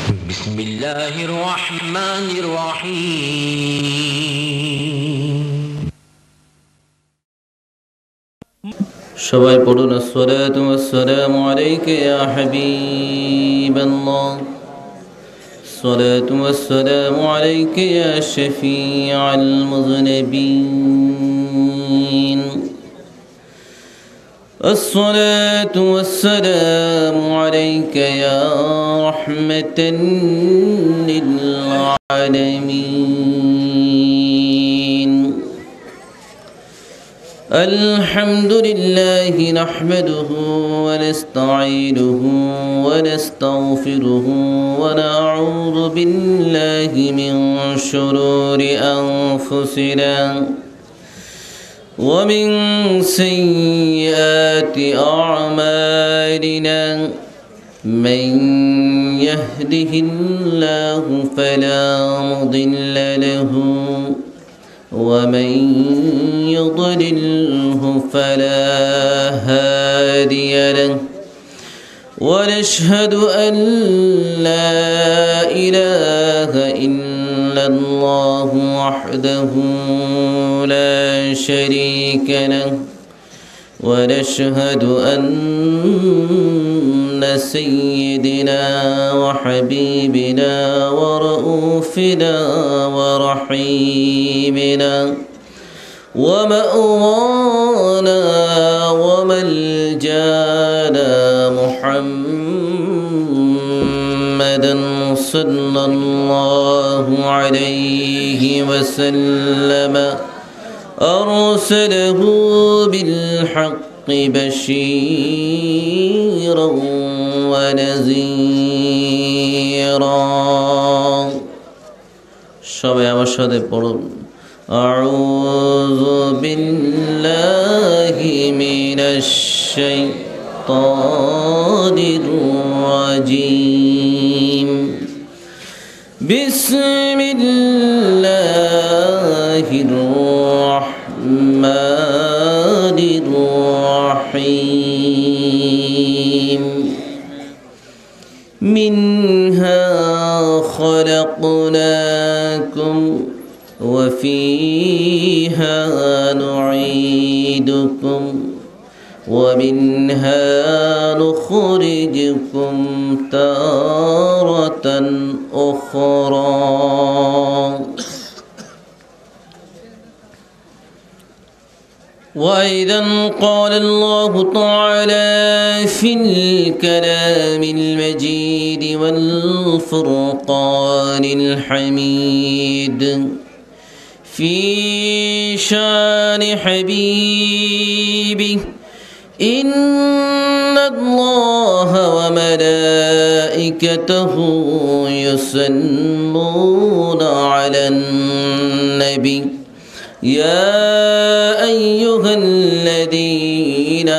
بسم الله الرحمن الرحيم সবাই পড়ুন আসসালাতু ওয়াসসালামু আলাইকা ইয়া হাবিবাল্লাহ الصلاة والسلام عليك يا شفيع المذنبين الصلاة والسلام عليك يا رحمة للعالمين الحمد لله نحمده ونستعينه ونستغفره ونعوذ بالله من شرور أنفسنا ومن سيئات أعمالنا من يهده الله فلا مضل له ومن يضلله فلا هادي له ونشهد أن لا إله إلا الله وحده لا شريك له ونشهد أن سيدنا وحبيبنا ورؤوفنا ورحيمنا ومأوانا وملجانا محمدا صلى الله عليه وسلم أرسله بالحق بشيرا ونذيرا সবাই আমার সাথে পড়ুন أعوذ بالله من الشيطان الرجيم بسم الله الرحمن الرحيم منها خلقناكم وفيها نعيدكم ومنها نخرجكم تارة أخرى وأيضا قال الله تعالى في الكلام المجيد والفرقان الحميد في شان حبيبه إن الله وملائكته يصلون على النبي يا أيها الذين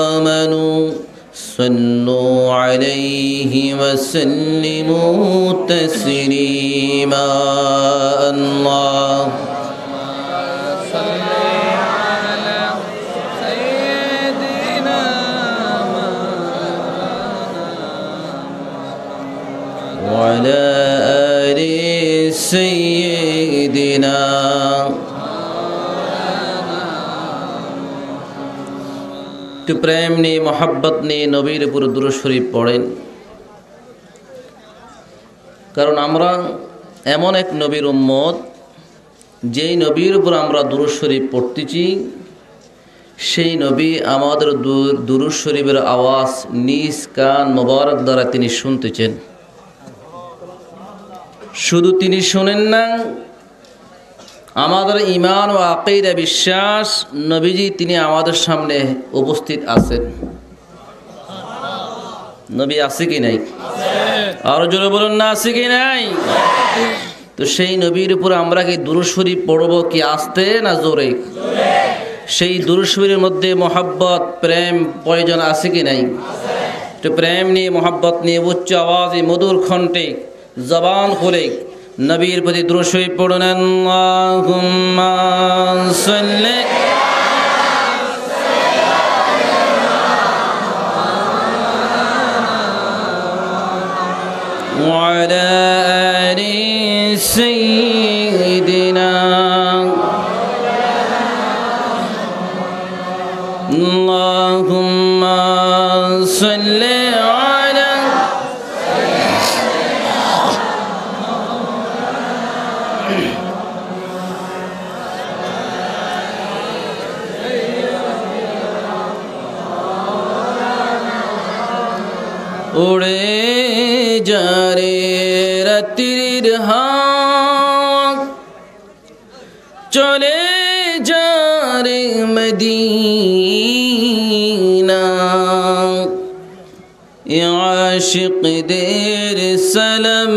آمنوا صلوا عليه وسلموا تسليما الله وعلى آل سيدنا একটু প্রেম নিয়ে মোহাব্বত নিয়ে নবীর উপর দুরূদ শরীফ পড়েন কারণ আমরা এমন এক নবীর উম্মত যেই নবীর উপর আমরা দুরূদ শরীফ পড়তেছি সেই নবী আমাদের দুরূদ শরীফের আওয়াজ নিজ কান মোবারক দ্বারা তিনি শুনতেছেন শুধু তিনি শুনেন না আমাদের ঈমান ও আকীদা বিশ্বাস নবীজি তিনি আমাদের সামনে উপস্থিত আছেন নবী আছে কি নাই আরো জোরে বলুন না আছে কি নাই তো সেই নবীর উপর আমরা কি দুরূদ শরীফ পড়ব কি আস্তে না জোরে সেই দুরূদ শরীফের মধ্যে মোহাব্বত প্রেম প্রয়োজন আছে কি নাই তো প্রেম নিয়ে মোহাব্বত নিয়ে উচ্চ আওয়াজে মধুর কণ্ঠে জবান খুলে নবীর প্রতি দুরূদ শরীফ পড়ুন আল্লাহুম্মা সাল্লি وعلى آل سيدنا اللهم صل على উড়ে যারে রাত্রির হাওয়া চলে যারে মদিনা আশিকদের সালাম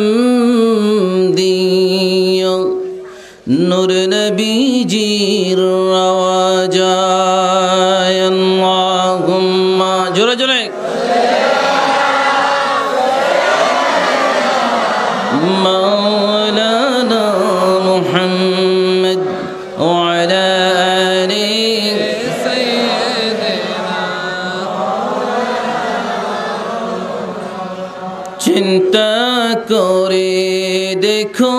দিও নূর নবীজির রওজায় আল্লাহুম্মা জোরে জোরে مولانا محمد وعلى آل سيدنا চিন্তা করে দেখো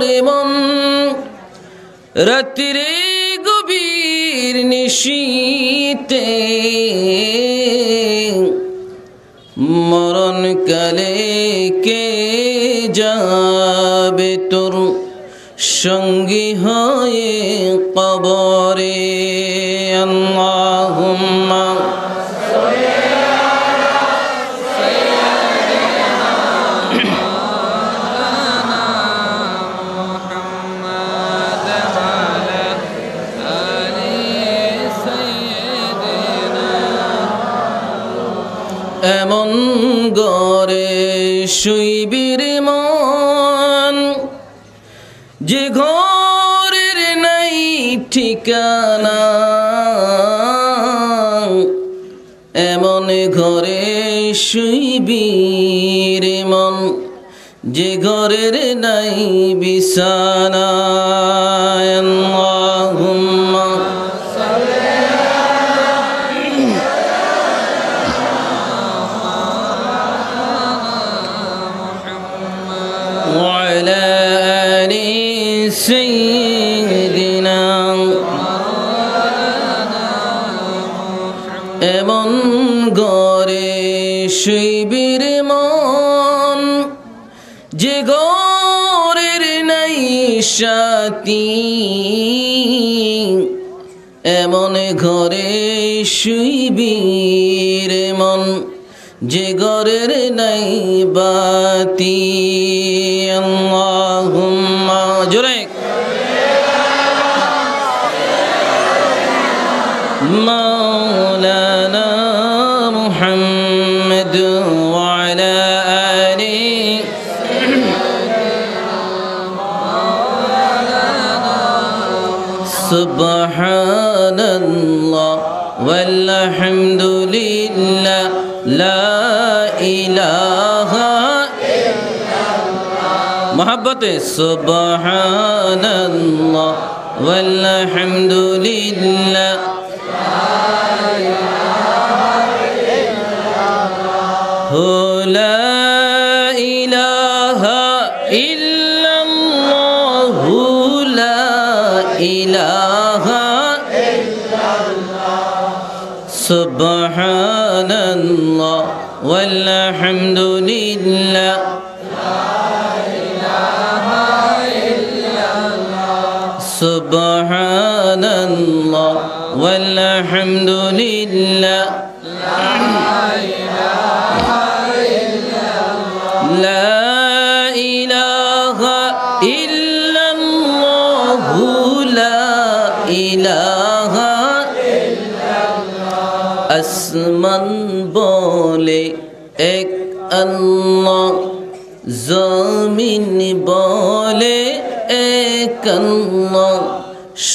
রে মন রাত্রিরে গভীর নিশীতে মরণ কালে কে যাবে তোর সঙ্গী হয়ে কবরে আল্লাহুম্মা এমন গরে শুইবির মন যে ঘরের নাই ঠিকানা এমন ঘরে শুইবির মন যে ঘরের নাই বিছানা আল্লাহুম্মা وعلى آل سيدنا এমন গরে শুইবির মন যে গরের নাই সাথী এমন ঘরে শুইবির মন যে ঘরের নাই বাতি আল্লাহুম্মা জোরে মাওলানা মুহাম্মদ ওয়ালা আলি সুবহানাল্লাহ ওয়ালহামদুলিল্লাহ লা ইলাহা মোহাব্বতে সুবহানাল্লাহ ওয়ালহামদুলিল্লাহ লা ইলাহা ইল্লাল্লাহ লা ইলাহা সুবহানাল্লাহ ওয়ালহামদুলিল্লাহ সুবহানাল্লাহ ওয়ালহামদুলিল্লাহ লা ইলাহা ইল্লাল্লাহ লা ইলাহা আসমান বলে এক আল্লাহ জমিন বলে এক আল্লাহ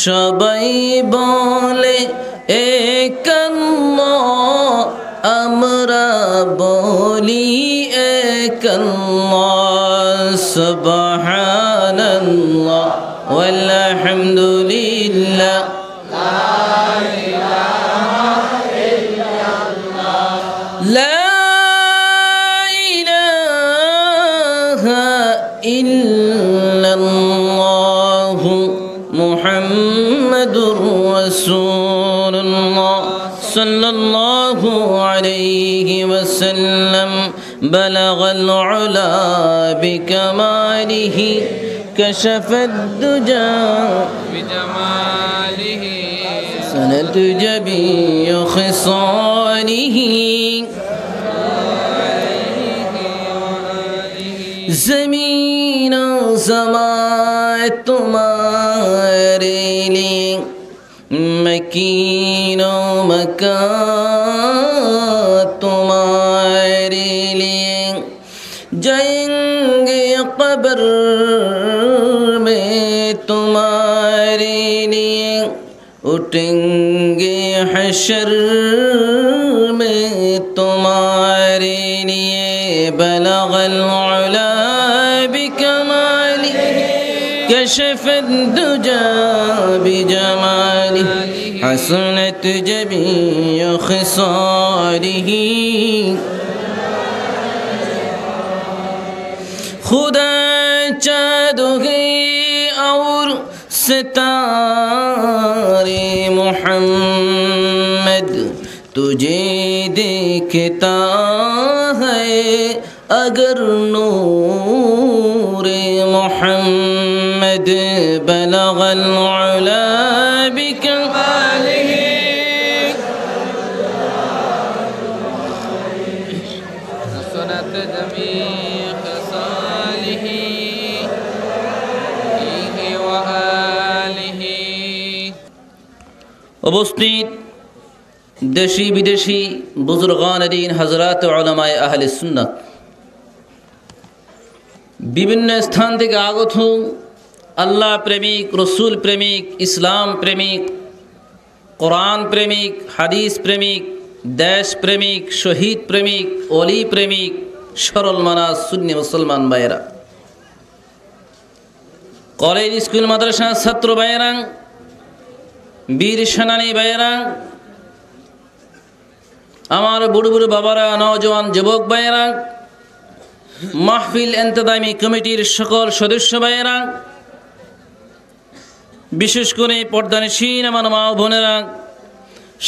সবাই বলে এক আল্লাহ আমরা বলি এক আল্লাহ সুবহানাল্লাহ ওয়ালহামদুলিল্লাহ لا إله إلا الله محمد رسول الله صلى الله عليه وسلم بلغ العلا بكماله كشف الدجى بجماله سند جبي خصاله زمین و زمان تمہارے لیے مکین و مکان تمہارے لیے جائیں گے قبر میں تمہارے لیے اٹھیں گے حشر میں تمہارے لیے بلغ العلا بکماله كشف الدجى بجماله حسنت جميع خصاله خدا چاہے اور ستارے محمد تجھے دیکھتا ہے اگر نور محمد بلغ العلا بکماله حسنت جميع خصاله فيه وآله উপস্থিত দেশি বিদেশি বুজুর্গান দিন হযরত উলামায়ে আহলে সুন্নাত বিভিন্ন স্থান থেকে আগত আল্লাহ প্রেমিক রসুল প্রেমিক ইসলাম প্রেমিক কোরআন প্রেমিক হাদিস প্রেমিক দেশ প্রেমিক শহীদ প্রেমিক ওলি প্রেমিক সরল মানাস সুন্নি মুসলমান ভাইয়েরা কলেজ স্কুল মাদ্রাসা ছাত্র ভাইয়েরা বীর সেনানী ভাইয়েরা আমার বুড়ো বুড়ো বাবারা নওজওয়ান যুবক ভাইয়েরা মাহফিল ইন্তেজামি কমিটির সকল সদস্য ভাইয়েরা বিশেষ করে পর্দানিসীন আমার মা ও বোনেরা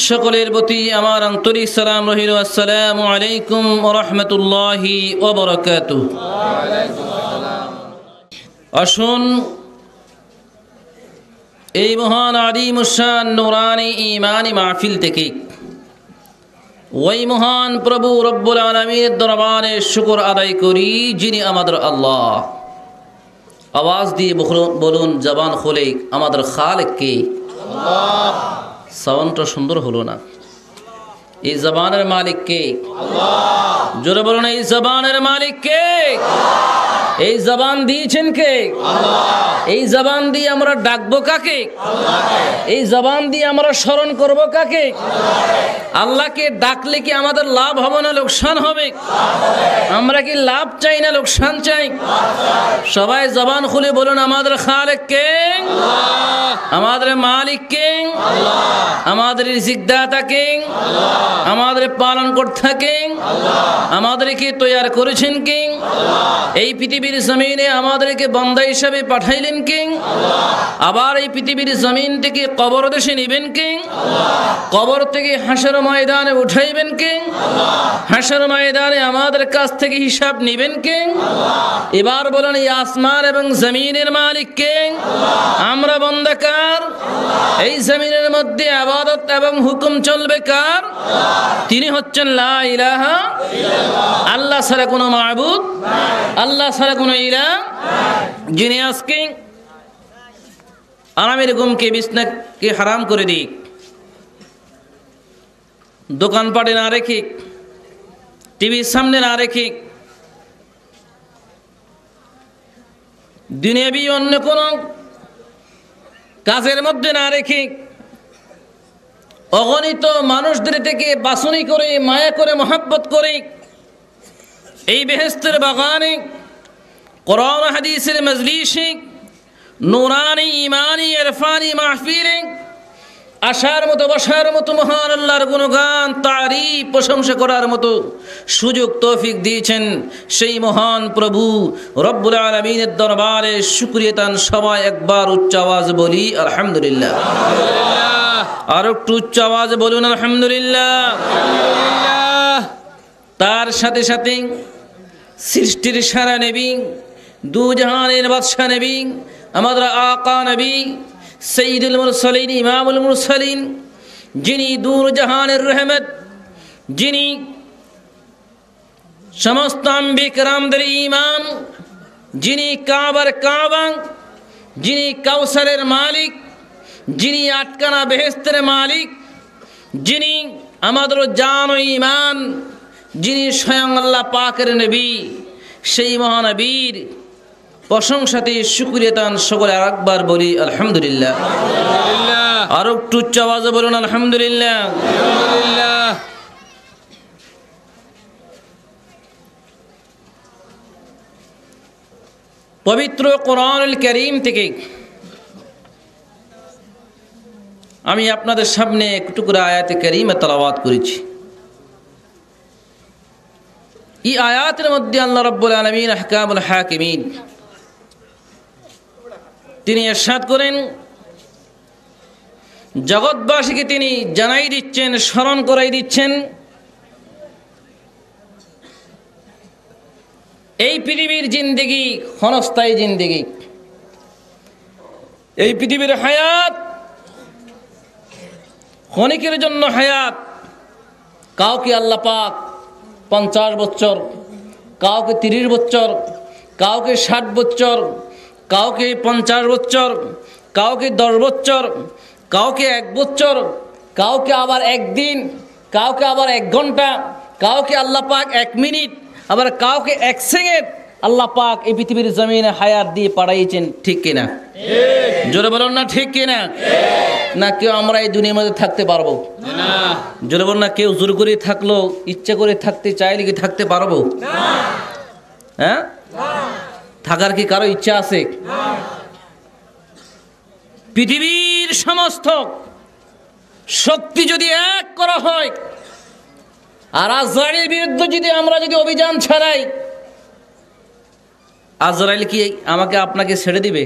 সকলের প্রতি আমার আন্তরিক সালাম রহিল। আসসালামু আলাইকুম ওয়া রাহমাতুল্লাহি ওয়া বারাকাতুহু। আসুন এই মহান আদিমুশান নূরানি ঈমানি মাহফিল থেকে ওই মহান প্রভু রব্বুল আলামিনের দরবারে শুকর আদায় করি যিনি আমাদের আল্লাহ। আওয়াজ দিয়ে বলুন জবান খুলে আমাদের খালেক কে? আল্লাহ। সাউন্ডটা সুন্দর হলো না। এই জবানের মালিক কে? আল্লাহ। জোরে বলুন এই জবানের মালিক কে? আল্লাহ। এই জবান দিয়েছেন কে? আল্লাহ। এই জবান দিয়ে আমরা ডাকবো কাকে? আল্লাহকে। এই জবান দিয়ে আমরা স্মরণ করব কাকে? আল্লাহকে। আল্লাহকে ডাকলে কি আমাদের লাভ হবে না লোকসান হবে? আমরা কি লাভ চাই না লোকসান চাই? সবাই জবান খুলে বলুন আমাদের খালেক কে? আল্লাহ। আমাদের মালিক কে? আল্লাহ। আমাদের রিজিকদাতা কে? আল্লাহ। আমাদের পালন কর্তা কে? আল্লাহ। আমাদেরকে তৈরি করেছেন কে? আল্লাহ। এই পৃথিবীর জমিনে আমাদেরকে বান্দা হিসেবে পাঠাইলেন কে? আল্লাহ। আবার এই পৃথিবীর জমিন থেকে কবর দেশে নেবেন কে? আল্লাহ। কবর থেকে হাসর ময়দানে উঠাইবেন কে? আল্লাহ। হাসর ময়দানে আমাদের কাছ থেকে হিসাব নেবেন কে? আল্লাহ। এবার বলেন এই আসমান এবং জমিনের মালিক কে? আল্লাহ। আমরা বান্দা কার? আল্লাহ। এই জমিনের মধ্যে ইবাদত এবং হুকুম চলবে কার? আল্লাহ। তিনি হচ্ছেন লা ইলাহা ইল্লাল্লাহ। আল্লাহ ছাড়া কোনো মাবুদ নাই, আল্লাহ ছাড়া কোনো ইলাহ নাই। যিনি আজকে আরামের ঘুমকে বিছনাকে হারাম করে দিক, দোকানপাটে না রেখে, টিভির সামনে না রেখে, দুনিয়াবি অন্য কোনো কাজের মধ্যে না রেখে, অগণিত মানুষদের থেকে বাছনি করে মায়া করে মহব্বত করে এই বেহেশতের বাগানে কোরআন হাদিসের মজলিসে নূরানি ঈমানি ইরফানি মাহফিলে আসার মতো বসার মতো মহান আল্লাহর গুণগান তারিফ প্রশংসা করার মতো সুযোগ তৌফিক দিয়েছেন সেই মহান প্রভু রব্বুল আলামিনের দরবারে শুকরিয়া তান সবাই একবার উচ্চ আওয়াজ বলি আলহামদুলিল্লাহ। আর একটু উচ্চ আওয়াজ বলুন আলহামদুলিল্লাহ। তার সাথে সাথে সৃষ্টির সারা নবী, দু জাহানের বাদশা নবী, আমাদের আকা নবী সৈয়দুল মুরসালিন ইমামুল মুরসালিন, যিনি দূর জাহানের রহমত, যিনি সমস্ত আম্বিয়া কেরামদের ইমাম, যিনি কাবার কাবা, যিনি কাউসারের মালিক, যিনি আটকানা বেহেস্তের মালিক, যিনি আমাদের জান ও ঈমান, যিনি স্বয়ং আল্লাহ পাকের নবী, সেই মহানবীর প্রশংসাতে শুকরিয়া তান সকলে আরেকবার বলি আলহামদুলিল্লাহ। আর একটু উচ্চ আওয়াজে বলুন আলহামদুলিল্লাহ। পবিত্র কোরআনুল কারীম থেকে আমি আপনাদের সামনে একটু করে আয়াতে কারীমা তেলাওয়াত করেছি। এই আয়াতের মধ্যে আল্লাহ রাব্বুল আলামিন আহকামুল হাকিমিন তিনি ইরশাদ করেন, জগৎবাসীকে তিনি জানাই দিচ্ছেন, স্মরণ করাই দিচ্ছেন, এই পৃথিবীর জিন্দেগি ক্ষণস্থায়ী জিন্দেগি, এই পৃথিবীর হায়াত ক্ষণিকের জন্য হায়াত। কাউকে আল্লাহ পাক 50 বছর, কাউকে 30 বছর, কাউকে 60 বছর, কাউকে 50 বছর, কাউকে 10 বছর, কাউকে 1 বছর, কাউকে আবার 1 দিন, কাউকে আবার 1 ঘন্টা, কাউকে আল্লাহ পাক 1 মিনিট, আবার কাউকে 1 সেকেন্ড আল্লাহ পাক এই পৃথিবীর জমিনে হায়াত দিয়ে পাঠাইছেন। ঠিক কিনা? জোরে বলুন না ঠিক কিনা? না কেউ আমরা এই দুনিয়ার মধ্যে থাকতে পারবো না? জোরে বলুন না। কেউ জোর করে থাকলো, ইচ্ছা করে থাকতে চাইলে কি থাকতে পারবো? হ্যাঁ, থাকার কি কারো ইচ্ছা আছে? পৃথিবীর সমস্ত শক্তি যদি এক করা হয় আর আজরাইলের বিরুদ্ধে যদি আমরা অভিযান ছাড়াই, আজরাইল কি আমাকে আপনাকে ছেড়ে দিবে?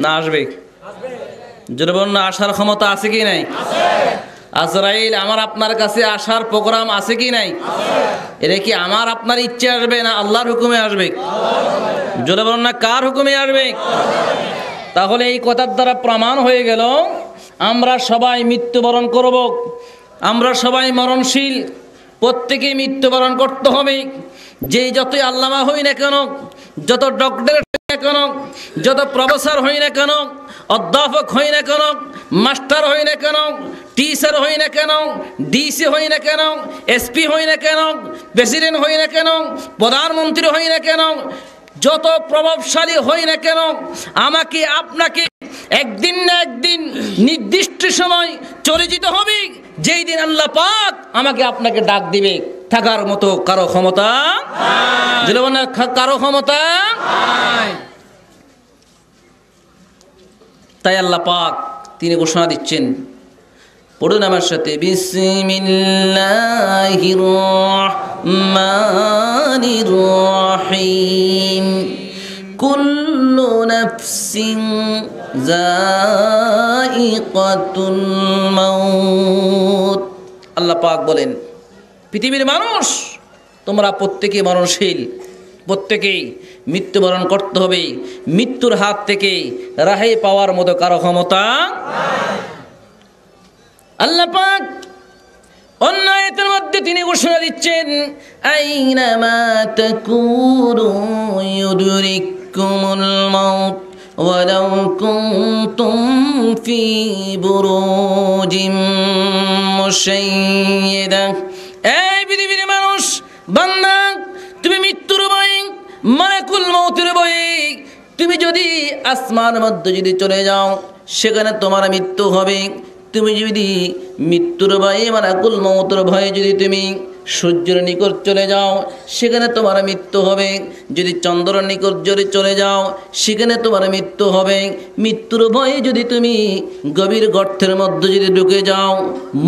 না আসবে? জোরে বলুন না। আসার ক্ষমতা আছে কি নাই? আজরাইল আমার আপনার কাছে আসার প্রোগ্রাম আছে কি নাই? এটা কি আমার আপনার ইচ্ছে আসবে না আল্লাহর হুকুমে আসবে? জোরে বলুন না। কার হুকুমে আসবে? তাহলে এই কথার দ্বারা প্রমাণ হয়ে গেল আমরা সবাই মৃত্যুবরণ করব, আমরা সবাই মরণশীল, প্রত্যেকেই মৃত্যুবরণ করতে হবে। যে যতই আল্লামা হই না কেন, যত ডক্টরেট হই না কেন, যত প্রফেসর হই না কেন, অধ্যাপক হই না কেন, মাস্টার হই না কেন, টিচার হই না কেন, ডিসি হই না কেন, এসপি হই না কেন, প্রেসিডেন্ট হই না কেন, প্রধানমন্ত্রী হই না কেন, যত প্রভাবশালী হই না কেন, আমাকে আপনাকে একদিন না একদিন নির্দিষ্ট সময় চলে যেতে হবে, যেই দিন আল্লাহ পাক আমাকে আপনাকে ডাক দিবে। থাকার মতো কারো ক্ষমতা নাই, কারো ক্ষমতা নাই। তাই আল্লাহ পাক তিনি ঘোষণা দিচ্ছেন, পড়ুন আমার সাথে, বিসমিল্লাহির রহমানির রহিম, কুল্লু নাফসিন যায়িকাতুল মাউত। আল্লাহ পাক বলেন, পৃথিবীর মানুষ তোমরা প্রত্যেকেই মরণশীল, প্রত্যেকেই মৃত্যুবরণ করতে হবে। মৃত্যুর হাত থেকে রেহাই পাওয়ার মতো কারো ক্ষমতা নাই। আল্লাহ পাক অন্য আয়াতের মধ্যে তিনি ঘোষণা দিচ্ছেন, আইনামা তাকুনু ইউদরিকুমুল মাউত ওয়ালাউ কুনতুম ফি বুরুজিম মুশাইয়্যাদা। এই পৃথিবীর মানুষ, বান্দা, তুমি মৃত্যুর ভয়ে, মালাকুল মউতের ভয়ে তুমি যদি আসমানের মধ্যে যদি চলে যাও, সেখানে তোমার মৃত্যু হবে। তুমি যদি মৃত্যুর ভয়ে, মালাকুল মউতের ভয়ে যদি তুমি সূর্যের নিকট চলে যাও, সেখানে তোমার মৃত্যু হবে। যদি চন্দ্রের নিকট যদি চলে যাও, সেখানে তোমার মৃত্যু হবে। মৃত্যুর ভয়ে যদি তুমি গভীর গর্তের মধ্যে যদি ঢুকে যাও,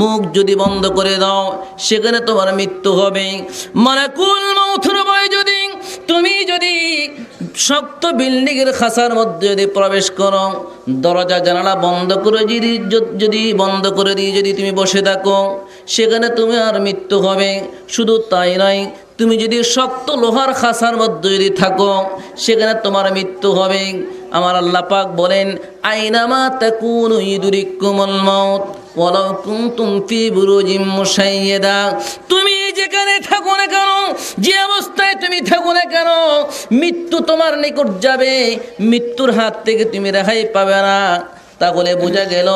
মুখ যদি বন্ধ করে দাও, সেখানে তোমার মৃত্যু হবে। মালাকুল মউতের ভয়ে যদি তুমি যদি শক্ত বিল্ডিংয়ের খাঁচার মধ্যে যদি প্রবেশ করো, দরজা জানালা বন্ধ করে যদি বন্ধ করে দিয়ে যদি তুমি বসে থাকো, সেখানে তুমি আর মৃত্যু হবে। শুধু তাই নয়, তুমি যদি শক্ত লোহার খাঁচার মধ্যে যদি থাকো, সেখানে তোমার মৃত্যু হবে। আমার আল্লাহ পাক বলেন, আইনামা তাকুনু ইউদরিকুমুল মাউত ওয়ালাউ কুনতুম ফি বুরুজিম মুশাইয়াদা। তুমি যেখানে থাকো না কেন, যে অবস্থায় তুমি থাকো না কেন, মৃত্যু তোমার নিকট যাবে। মৃত্যুর হাত থেকে তুমি রেহাই পাবে না। তাহলে বোঝা গেল,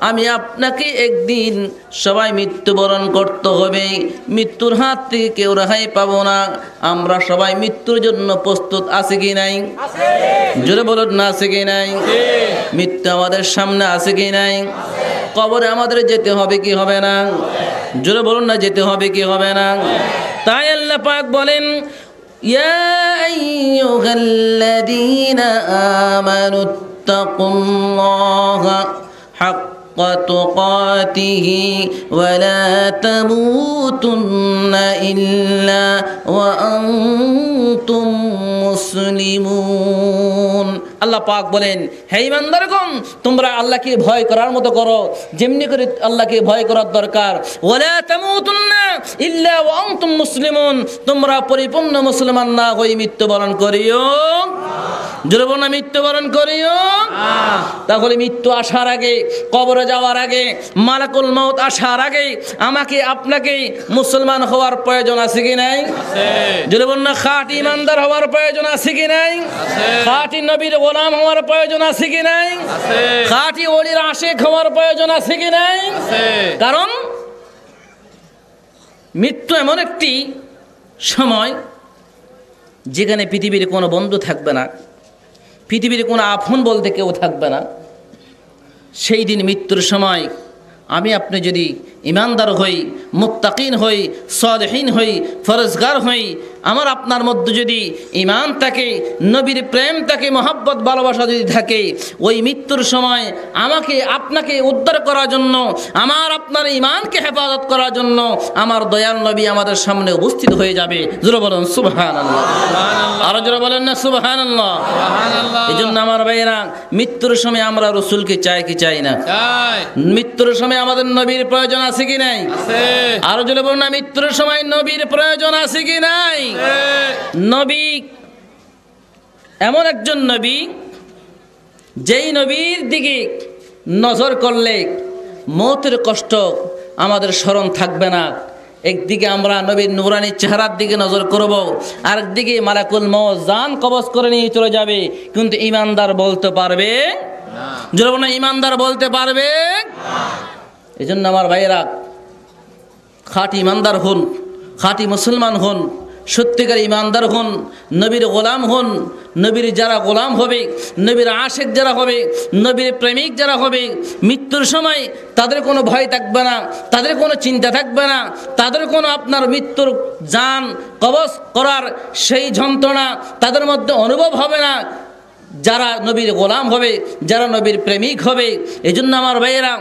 আমি আপনাকে একদিন সবাই মৃত্যুবরণ করতে হবে। মৃত্যুর হাত থেকে কেউ রেহাই পাবো না। আমরা সবাই মৃত্যুর জন্য প্রস্তুত আছে কি নাই? জোরে বলুন না, আছে কি নাই? মৃত্যু আমাদের সামনে আছে কি নাই? কবরে আমাদের যেতে হবে কি হবে না? জোরে বলুন না, যেতে হবে কি হবে না? তাই আল্লাহ পাক বলেন, ইয়া আইয়ুহাল্লাযীনা আমানু ইত্তাকুল্লাহা হাক্কা তুকাতিহি ওয়া লা তামুতুন্না ইল্লা ওয়া আনতুম মুসলিমুন। আল্লাহ পাক বলেন, হে ঈমানদারগণ, তোমরা আল্লাহকে ভয় করার মতো করো, যেমনি করে আল্লাহকে ভয় করার দরকার। ওয়ালা তামুতুন্না ইল্লা ওয়া আনতুম মুসলিমুন, তোমরা পরিপূর্ণ মুসলমান না হয়ে মৃত্যুবরণ করিও। জোরে বলুন না, মৃত্যুবরণ করিও। তাহলে মৃত্যু আসার আগে, কবরে যাওয়ার আগে, মালাকুল মউত আসার আগে আমাকে আপনাকে মুসলমান হওয়ার প্রয়োজন আছে কি নাই? জোরে বলুন না, খাঁটি ঈমানদার হওয়ার প্রয়োজন আছে কি নাই? খাঁটি নবীর গোলাম হওয়ার প্রয়োজন আছে কি নাই? খাঁটি ওলির আশিক হওয়ার প্রয়োজন আছে কি নাই? কারণ মৃত্যু এমন একটি সময় যেখানে পৃথিবীর কোনো বন্ধু থাকবে না, পৃথিবীর কোনো আপন বলতে কেউ থাকবে না। সেই দিন মৃত্যুর সময় আমি আপনি যদি ঈমানদার হই, মুত্তাকিন হই, সালেহিন হই, ফরজগার হই, আমার আপনার মধ্যে যদি ঈমান থাকে, নবীর প্রেম থাকে, মহব্বত ভালোবাসা যদি থাকে, ওই মৃত্যুর সময় আমাকে আপনাকে উদ্ধার করার জন্য, আমার আপনার ঈমানকে হেফাজত করার জন্য আমার দয়াল নবী আমাদের সামনে উপস্থিত হয়ে যাবে। জোরে বলুন সুবহানাল্লাহ, আরো জোরে বলেন না সুবহানাল্লাহ। এই জন্য আমার ভাইয়েরা, মৃত্যুর সময় আমরা রসুলকে চাই কি চাই না? মৃত্যুর সময় আমাদের নবীর প্রয়োজন আছে কি নাই? আরো জোরে বলুন না, মৃত্যুর সময় নবীর প্রয়োজন আছে কি নাই? নবী এমন একজন নবী, যেই নবীর দিকে নজর করলে মৌতের কষ্ট আমাদের স্মরণ থাকবে না। একদিকে আমরা নবীর নূরানী চেহারার দিকে নজর করব, আরেকদিকে মালাকুল মউত জান কবজ করে নিয়ে চলে যাবে। কিন্তু ঈমানদার বলতে পারবে না। জোরে বলুন, ঈমানদার বলতে পারবে না। এই জন্য আমার ভাইয়েরা, খাঁটি ঈমানদার হন, খাঁটি মুসলমান হন, সত্যিকার ঈমানদার হন, নবীর গোলাম হন। নবীর যারা গোলাম হবে, নবীর আশিক যারা হবে, নবীর প্রেমিক যারা হবে, মৃত্যুর সময় তাদের কোনো ভয় থাকবে না, তাদের কোনো চিন্তা থাকবে না, তাদের কোনো আপনার মৃত্যুর জান কবজ করার সেই যন্ত্রণা তাদের মধ্যে অনুভব হবে না। যারা নবীর গোলাম হবে, যারা নবীর প্রেমিক হবে। এই জন্য আমার ভাইয়েরা,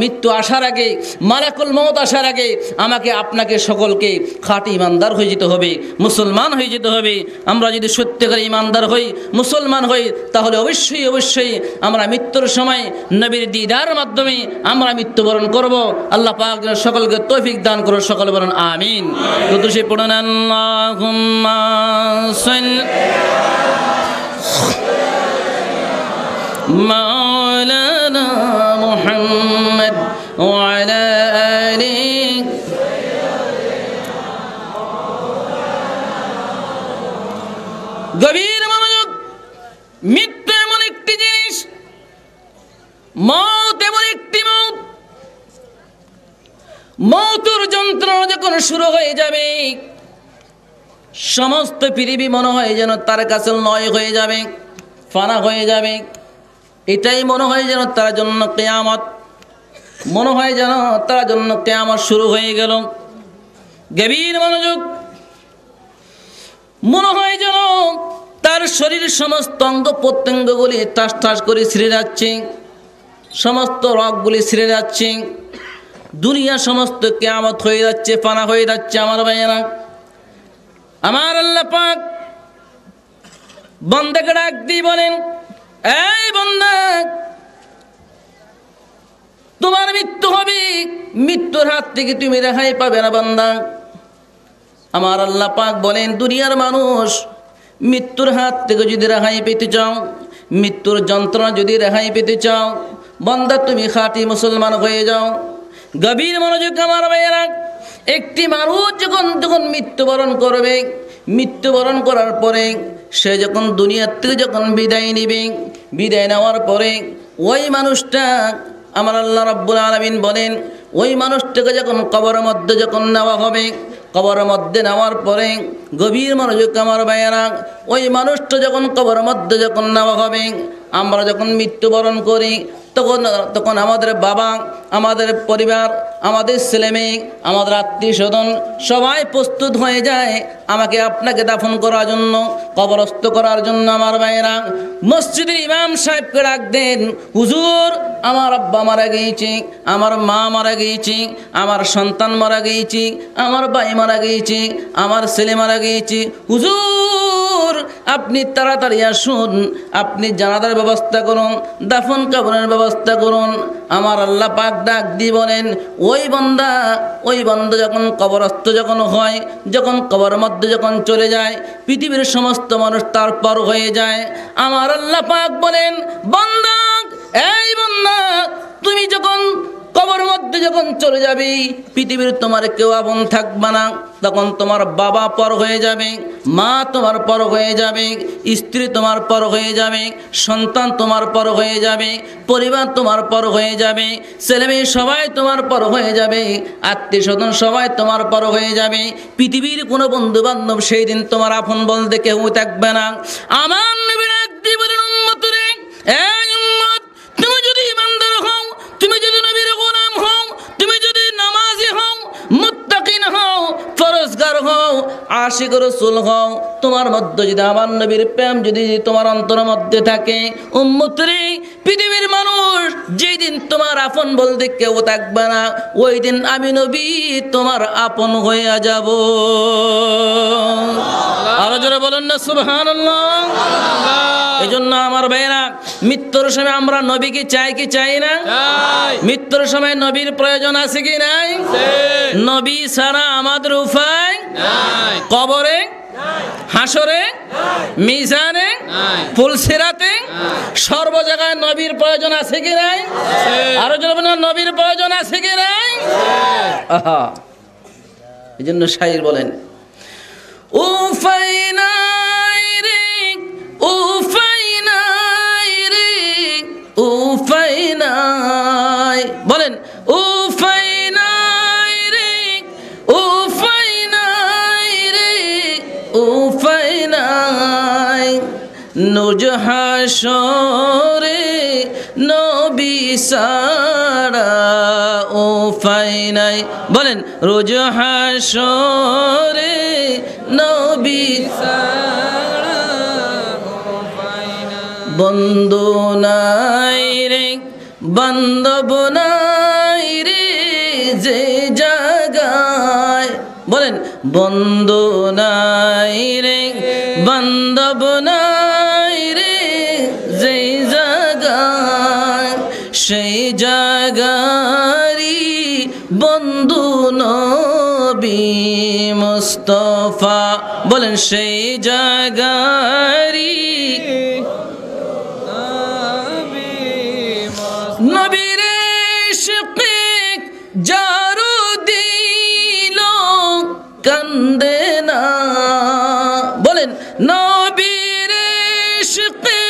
মৃত্যু আসার আগে, মালাকুল মউত আসার আগে আমাকে আপনাকে সকলকে খাঁটি ঈমানদার হয়ে যেতে হবে, মুসলমান হয়ে যেতে হবে। আমরা যদি সত্যিকার ঈমানদার হই, মুসলমান হই, তাহলে অবশ্যই অবশ্যই আমরা মৃত্যুর সময় নবীর দিদার মাধ্যমে আমরা মৃত্যুবরণ করব। আল্লাহ পাক সকলকে তৌফিক দান করুন। সকলে বলেন আমিন। দুরূদ পড়ুন, আল্লাহুম্মা সাল্লি মাওলানা মুহাম্মদ ওয়া আলা আলিহি। গভীর মনোযোগ। মৃত্যু এমন একটি জিনিস, মওত এমন একটি মওত, মওতের যন্ত্রণা যখন শুরু হয়ে যাবে, সমস্ত পৃথিবী মনে হয় যেন তার কাছে লয় হয়ে যাবে, ফানা হয়ে যাবে। এটাই মনে হয় যেন তার জন্য কিয়ামত, মনে হয় যেন তার জন্য কিয়ামত শুরু হয়ে গেল। গভীর মনোযোগ। মনে হয় যেন তার শরীর সমস্ত অঙ্গ প্রত্যঙ্গগুলি ঠাস ঠাস করে ছিঁড়ে যাচ্ছে, সমস্ত রগগুলি ছিঁড়ে যাচ্ছে, দুনিয়া সমস্ত কিয়ামত হয়ে যাচ্ছে, ফানা হয়ে যাচ্ছে। আমার ভাইয়েরা, আমার আল্লাহ পাক বান্দাকে ডাক দিয়ে বলেন, এই বান্দা, তোমার মৃত্যু হবে, মৃত্যুর হাত থেকে তুমি রেহাই পাবে না বান্দা। আমার আল্লাহ পাক বলেন, দুনিয়ার মানুষ, মৃত্যুর হাত থেকে যদি রেহাই পেতে চাও, মৃত্যুর যন্ত্রণা যদি রেহাই পেতে চাও, বান্দা তুমি খাঁটি মুসলমান হয়ে যাও। গভীর মনোযোগ আমার ভাইয়েরা, একটি মানুষ যখন মৃত্যুবরণ করবে, মৃত্যুবরণ করার পরে সে যখন দুনিয়ার থেকে যখন বিদায় নেবে, বিদায় নেওয়ার পরে ওই মানুষটা, আমার আল্লাহ রাব্বুল আলামিন বলেন, ওই মানুষটাকে যখন কবরের মধ্যে যখন নেওয়া হবে, কবরের মধ্যে নেওয়ার পরে গভীর মনোযোগ আমার ভাইয়েরা, ওই মানুষটা যখন কবরের মধ্যে যখন নেওয়া হবে, আমরা যখন মৃত্যুবরণ করি তখন আমাদের বাবা, আমাদের পরিবার, আমাদের ছেলে মেয়ে, আমাদের আত্মীয় স্বজন সবাই প্রস্তুত হয়ে যায় আমাকে আপনাকে দাফন করার জন্য, কবরস্থ করার জন্য। আমার ভাইয়েরা, মসজিদের ইমাম সাহেবকে ডাক দেন, হুজুর আমার আব্বা মারা গিয়েছে, আমার মা মারা গিয়েছে, আমার সন্তান মারা গিয়েছে, আমার ভাই মারা গিয়েছে, আমার ছেলে মারা গিয়েছে, হুজুর আপনি তাড়াতাড়ি আসুন, আপনি জানাজার ব্যবস্থা করুন, দাফন কাফনের ব্যবস্থা করুন। আমার আল্লাহ পাক ডাক দিয়ে বলেন, ওই বান্দা যখন কবরস্থ যখন হয়, যখন কবরের মধ্যে যখন চলে যায়, পৃথিবীর সমস্ত মানুষ তার পর হয়ে যায়। আমার আল্লাহ পাক বলেন, বান্দা, এই বান্দা, তুমি যখন কবরের মধ্যে যখন চলে যাবে, পৃথিবীর তোমার কেউ আপন থাকবে না। তখন তোমার বাবা পর হয়ে যাবে, মা তোমার পর হয়ে যাবে, স্ত্রী তোমার পর হয়ে যাবে, সন্তান তোমার পর হয়ে যাবে, পরিবার তোমার পর হয়ে যাবে, ছেলেমেয়ে সবাই তোমার পর হয়ে যাবে, আত্মীয় স্বজন সবাই তোমার পর হয়ে যাবে। পৃথিবীর কোনো বন্ধু বান্ধব সেই দিন তোমার আপন বলতে কেউ থাকবে না। আমার নবী ডাক দিয়ে বলেন, উম্মত রে, এই উম্মত, তুমি যদি ইমানদার হও, তুমি যদি নবীর গোলাম হও, তুমি যদি নামাজি হও, মুত্তাকিন হও, ফরজগার হও, আশিক রাসূল হও, তোমার মধ্যে যদি আমার নবীর প্রেম যদি তোমার অন্তরের মধ্যে থাকে, উম্মত রে, পৃথিবীর মানুষ যেই দিন তোমার আপন বলতে কেউ থাকবে না, ওই দিন আমি নবী তোমার আপন হয়ে যাব। আরো জোরে বলুন না সুবহানাল্লাহ। এই জন্য আমার ভাইয়েরা, মৃত্যুর সময় আমরা নবীকে চাই কি চাই না? মৃত্যুর সময় নবীর প্রয়োজন আছে কি নাই? নবী ছাড়া আমাদের উপায় নাই। কবরে, হাসরে, মিজানে, ফুলসিরাতে, সর্ব জায়গায় নবীর প্রয়োজন আছে কি নাই? আরো জোরে বলুন, নবীর প্রয়োজন আছে কি নাই? আহা, এই জন্য শাইর বলেন, উপায় নাই রে, উপায় নাই রে, উপায় নাই, বলেন উপায় নাই রে, উপায় নাই রে, উপায় নাই, নুজ হাসরে নবী ছাড়া উপায় নাই, বলেন রোজ হাসরে নবী ছাড়া উপায় নাই, বন্ধু নাই রে, বান্ধব নাই রে, যে জায়গায়, বলেন বন্ধু নাই রে, বান্ধব নাই রে, যে জায়গায়, সেই জায়গারি বন্ধু নবী মুস্তাফা, বলেন সেই জায়গারি নবীর ইশকে জারু দিল কান্দে না, বলেন নবীর ইশকে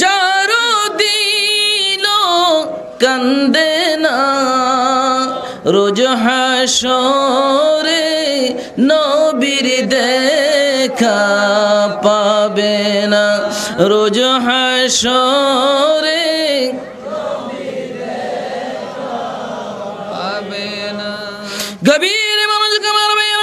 জারু দিল কান্দে না, রোজ হাসরে নবীর দেখা পাবে না, রোজ হাসরে গভীর মনোযোগ আমার ভাইয়া,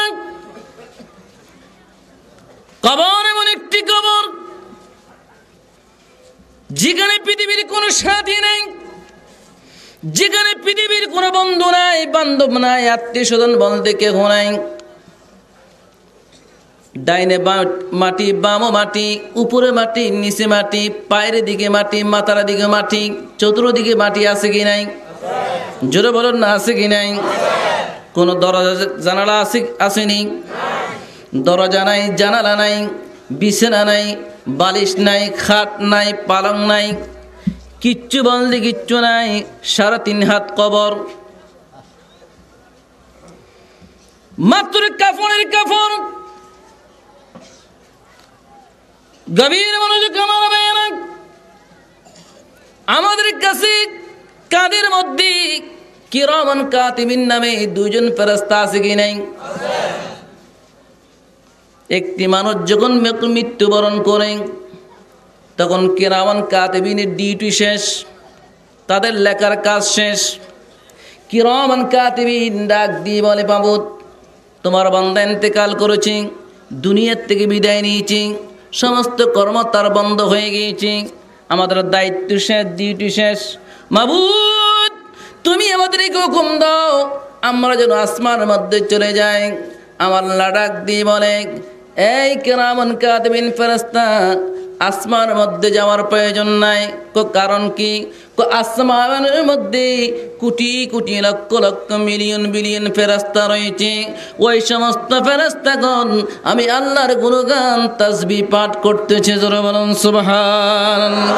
যেখানে পৃথিবীর কোনো সাথী নেই, যেখানে পৃথিবীর কোনো বন্ধু নাই, বান্ধব নাই, আত্মীয় স্বজন বলতে কেউ নাই। ডাইনে মাটি, বামও মাটি, উপরে মাটি, নিচে মাটি, পায়ের দিকে মাটি, মাথার দিকে মাটি, চতুর্দিকে মাটি আছে কি নাই? জোরে বলুন না, আছে কি নাই? কোনো দরজা জানালা আসেনি? দরজা নাই, জানালা নাই, বিছানা নাই, বালিশ নাই, খাট নাই, পালং নাই, কিচ্ছু বলতে কিচ্ছু নাই। 3.5 হাত কবর, মাত্র কাফনের কাফন। গভীর মনোযোগ আমার ভাইয়েরা, আমাদের কাছে কাদের মধ্যে কিরামান কাতিবিন নামে 2 জন ফেরেশতা আছে কি নাই? একটি মানুষ যখন মৃত্যুবরণ করে তখন কিরামান কাতিবিনের ডিউটি শেষ, তাদের লেখার কাজ শেষ। কিরামান কাতিবিন ডাক দিয়ে বলে, বাবু তোমার বান্দা ইন্তেকাল করেছে, দুনিয়ার থেকে বিদায় নিয়েছি, সমস্ত কর্ম তার বন্ধ হয়ে গিয়েছে, আমাদের দায়িত্ব শেষ, ডিউটি শেষ। মাবুদ তুমি আমাদেরকে হুকুম দাও আমরা যেন আসমানের মধ্যে চলে যাই। আমার আল্লাহ ডাক দিয়ে বলে, এই কিরামান কাতিবিন ফেরেশতা, আসমানের মধ্যে যাওয়ার প্রয়োজন নাই। কারণ কি? আসমানের মধ্যে কোটি কোটি লক্ষ লক্ষ মিলিয়ন বিলিয়ন ফেরেশতা রয়েছে। ওই সমস্ত ফেরেশতাগণ আমি আল্লাহর গুণগান তাসবিহ পাঠ করতেছে। জোরে বলুন সুবহানাল্লাহ।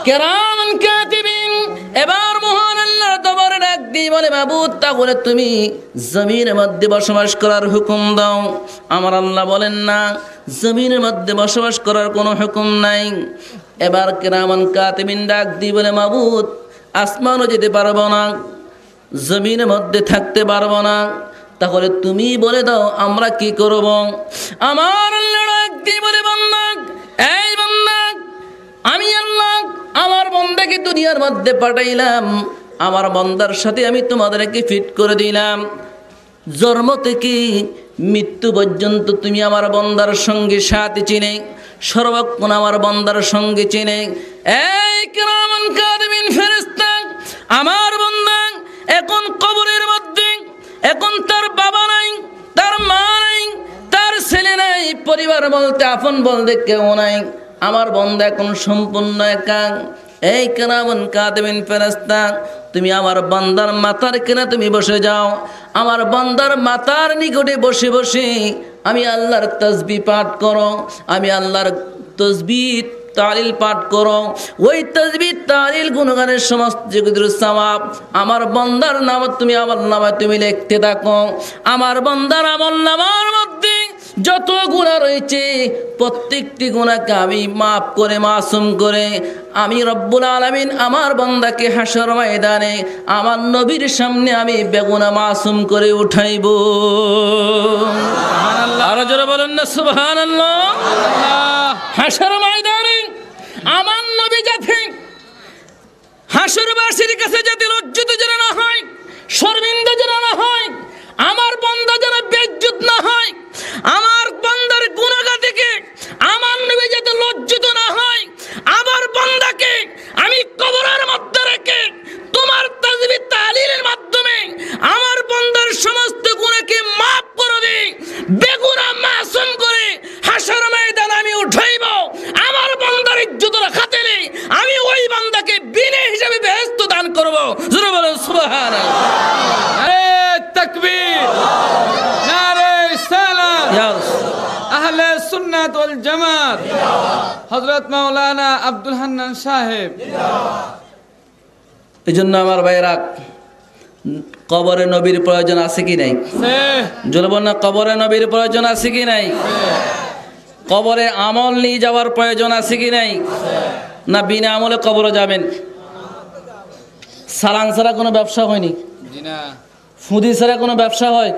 কিরামান কাতিবিন এবার মহান আল্লাহর দরবারে ডাক দিয়ে বলে, মাবুদ তাহলে তুমি জমিনের মধ্যে বসবাস করার হুকুম দাও। আমার আল্লাহ বলেন, না, জমিনের মধ্যে বসবাস করার কোনো হুকুম নাই। এবার কিরামান কাতিবিন ডাক দিয়ে বলে, মাবুদ আসমানও যেতে পারবো না, জমিনের মধ্যে থাকতে পারবো না, তাহলে তুমি বলে দাও আমরা কি করব? আমার আল্লাহ ডাক দিয়ে বলে, বান্দা, এই বান্দা, আমি আল্লাহ আমার বান্দাকে দুনিয়ার মধ্যে পাঠাইলাম, আমার বান্দার সাথে আমি তোমাদেরকে ফিট করে দিলাম। জন্ম থেকে মৃত্যু পর্যন্ত তুমি আমার বান্দার সঙ্গে সাথে চিনে, সর্বক্ষণ আমার বান্দার সঙ্গে চিনে। এই কিরামান কাতিবিন ফেরেশতা, আমার বান্দা এখন কবরের মধ্যে, এখন তার বাবা নাই, তার মা নাই, তার ছেলে নাই, পরিবার বলতে আপন বলতে কেউ নাই। আমার বান্দা এখন সম্পূর্ণ একা। এই কিরামান কাতিবিন ফেরেশতা, তুমি আমার বান্দার মাথার কেনা তুমি বসে যাও, আমার বান্দার মাথার নিকটে বসে বসে আমি আল্লাহর তাসবিহ পাঠ করো, আমি আল্লাহর তাসবিহ তালিল পাঠ করো। ওই তাসবিহ তালিল গুণগানের সমস্ত যেগুলোর সওয়াব আমার বান্দার নাম তুমি আমার নামে তুমি লিখতে থাকো। আমার বান্দার আমল নামার মধ্যে যত গুনাহ রয়েছে প্রত্যেকটি গুনাহকে আমি মাফ করে, মাসুম করে আমি রব্বুল আলামিন আমার বান্দাকে হাসর ময়দানে আমার নবীর সামনে আমি বেগুনাহ মাসুম করে উঠাইব। সুবহানাল্লাহ। আর জোরে বলেন না সুবহানাল্লাহ। হাসর ময়দানে আমার নবী যাতে হাসরবাসীর কাছে যাতে লজ্জিত যেন না হয়, শর্মিন্দা যেন না হয়, আমার বান্দা যেন বেইজ্জত না হয়, আমার বান্দার গুনাহ থেকে আমার নবী যাতে লজ্জিত না হয়, আমার বান্দাকে আমি কবরের মধ্যে রেখে তোমার তাসবিহ তাহলিলের মাধ্যমে আমার বান্দার সমস্ত গুনাহকে মাফ করে দিই, বেগুনাহ মাসুম করে হাসর ময়দানে আমি উঠাইব। আমার বান্দার ইজ্জতের খাতিরে আমি ওই বান্দাকে বিনা হিসাবে বেহেশত দান করব। জোরে বলেন সুবহানাল্লাহ। নারে তাকবীর, নারে সালাম, আহলে সুন্নাত ওয়াল জামাত, হযরত মাওলানা আব্দুল হান্নান সাহেব। এই জন্য আমার ভাইরা, কবরে নবীর প্রয়োজন আছে কি নাই? জোরে বল না, কবরে নবীর প্রয়োজন আছে কি নাই? কবরে আমল নিয়ে যাওয়ার প্রয়োজন আছে কি নাই? না বিনা আমলে কবরে যাবেন? সালান ছাড়া কোনো ব্যবসা হয়নি, জি না। ফুদি ছাড়া কোনো ব্যবসা হয়?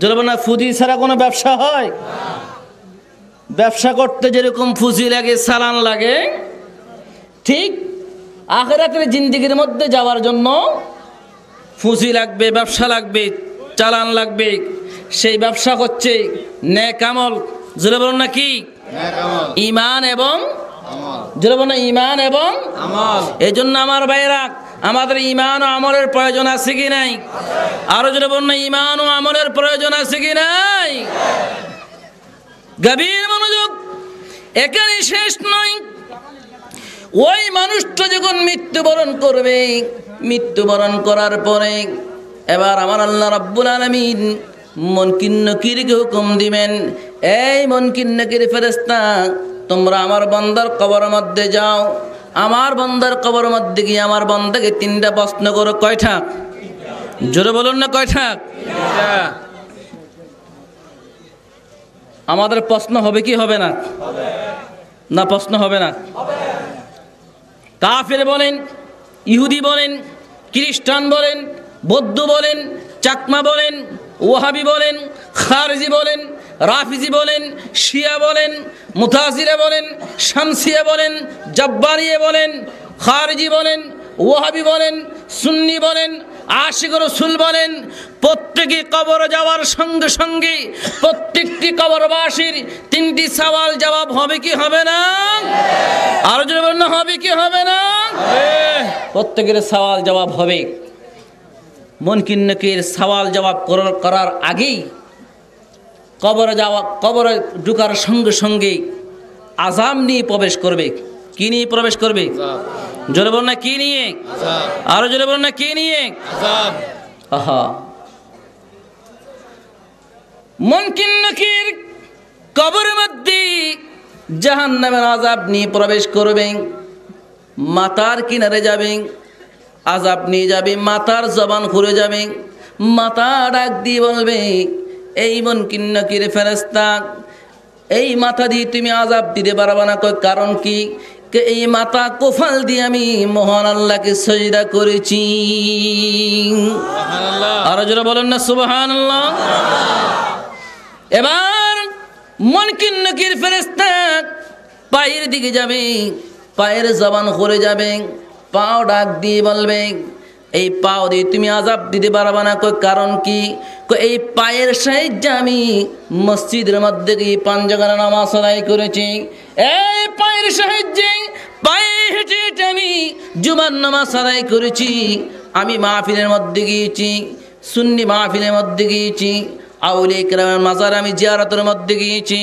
জোরে বল না, ফুদি ছাড়া কোনো ব্যবসা হয়? ব্যবসা করতে যেরকম ফুজি লাগে, সালান লাগে, ঠিক আখিরাতের জিন্দেগির মধ্যে যাওয়ার জন্য ফুজি লাগবে, ব্যবসা লাগবে, চালান লাগবে। সেই ব্যবসা হচ্ছে নেক আমল। জোরে বলুন না কি? ঈমান এবং জোরে বলেন ঈমান এবং আমল। এই জন্য আমার ভাইরা, আমাদের ঈমান ও আমলের প্রয়োজন আছে কি নাই? আরো জোরে বলেন, ঈমান ও আমলের প্রয়োজন আছে কি নাই? গভীর মনোযোগ, এখানে শেষ নয়। ওই মানুষটা যখন মৃত্যুবরণ করবে, মৃত্যুবরণ করার পরে এবার আমার আল্লাহ রাব্বুল আলামিন মুনকির নকিরকে হুকুম দিবেন, এই মুনকির নকির ফেরেশতা, তোমরা আমার বান্দার কবরের মধ্যে যাও। আমার বান্দার কবরের মধ্যে গিয়ে আমার বান্দাকে 3টা প্রশ্ন করো। কয়টা? জোরে বলুন না, কয়টা? আমাদের প্রশ্ন হবে কি হবে না? না, প্রশ্ন হবে না। কাফের বলেন, ইহুদি বলেন, খ্রিস্টান বলেন, বৌদ্ধ বলেন, চাকমা বলেন, ওয়াহাবি বলেন, খারজি বলেন, রাফিজি বলেন, শিয়া বলেন, মুতাজিরা বলেন, শামসিয়া বলেন, জাব্বারিয়া বলেন, খারজি বলেন, ওয়াহাবি বলেন, সুন্নি বলেন, আশিক রাসূল বলেন, প্রত্যেকে কবর যাওয়ার সঙ্গে সঙ্গে প্রত্যেকটি কবরবাসীর 3টি সওয়াল জবাব হবে কি হবে না? আরো জোরে বলুন, হবে কি হবে না? প্রত্যেকের সওয়াল জবাব হবে। মুনকির নকির সওয়াল জবাব করার আগেই কবরে ঢোকার সঙ্গে সঙ্গে আযাব নিয়ে প্রবেশ করবে। কি নিয়ে প্রবেশ করবে? জোরে বলুন না, কি নিয়ে? আরো জোরে বলুন না, কি নিয়ে? আহা, মুনকির নকির কবরের মধ্যে জাহান্নামের আযাব নিয়ে প্রবেশ করবে। মাথার কিনারে যাবে, আযাব নিয়ে যাবে, মাথার জবান খুলে যাবে। মাথা ডাক দিয়ে বলবে, এই মুনকির নকির ফেরেশতা, এই মাথা দিয়ে তুমি আযাব দিতে পারবে না। কয় কারণ কি? এই মাথা কপাল দিয়ে আমি মহান আল্লাহকে সিজদা করেছি। আরো জোরে বলেন না সুবহানাল্লাহ। এবার মুনকির নকির ফেরেশতা পায়ের দিকে যাবে, পায়ের জবান খুলে যাবে, পাও ডাক দিয়ে বলবে, এই পাও দিয়ে তুমি আযাব দিতে পারবে না। কই কারণ কি? এই পায়ের সাহায্যে আমি মসজিদের মধ্যে গিয়ে 5 জায়গায় নামাজ আদায় করেছি। এই পায়ের সাহায্যে, পায়ে হেঁটে হেঁটে আমি জুমার নামাজ আদায় করেছি। আমি মাহফিলের মধ্যে গিয়েছি, সুন্নি মাহফিলের মধ্যে গিয়েছি, আউলিয়া কেরামের মাজার আমি জিয়ারতের মধ্যে গিয়েছি,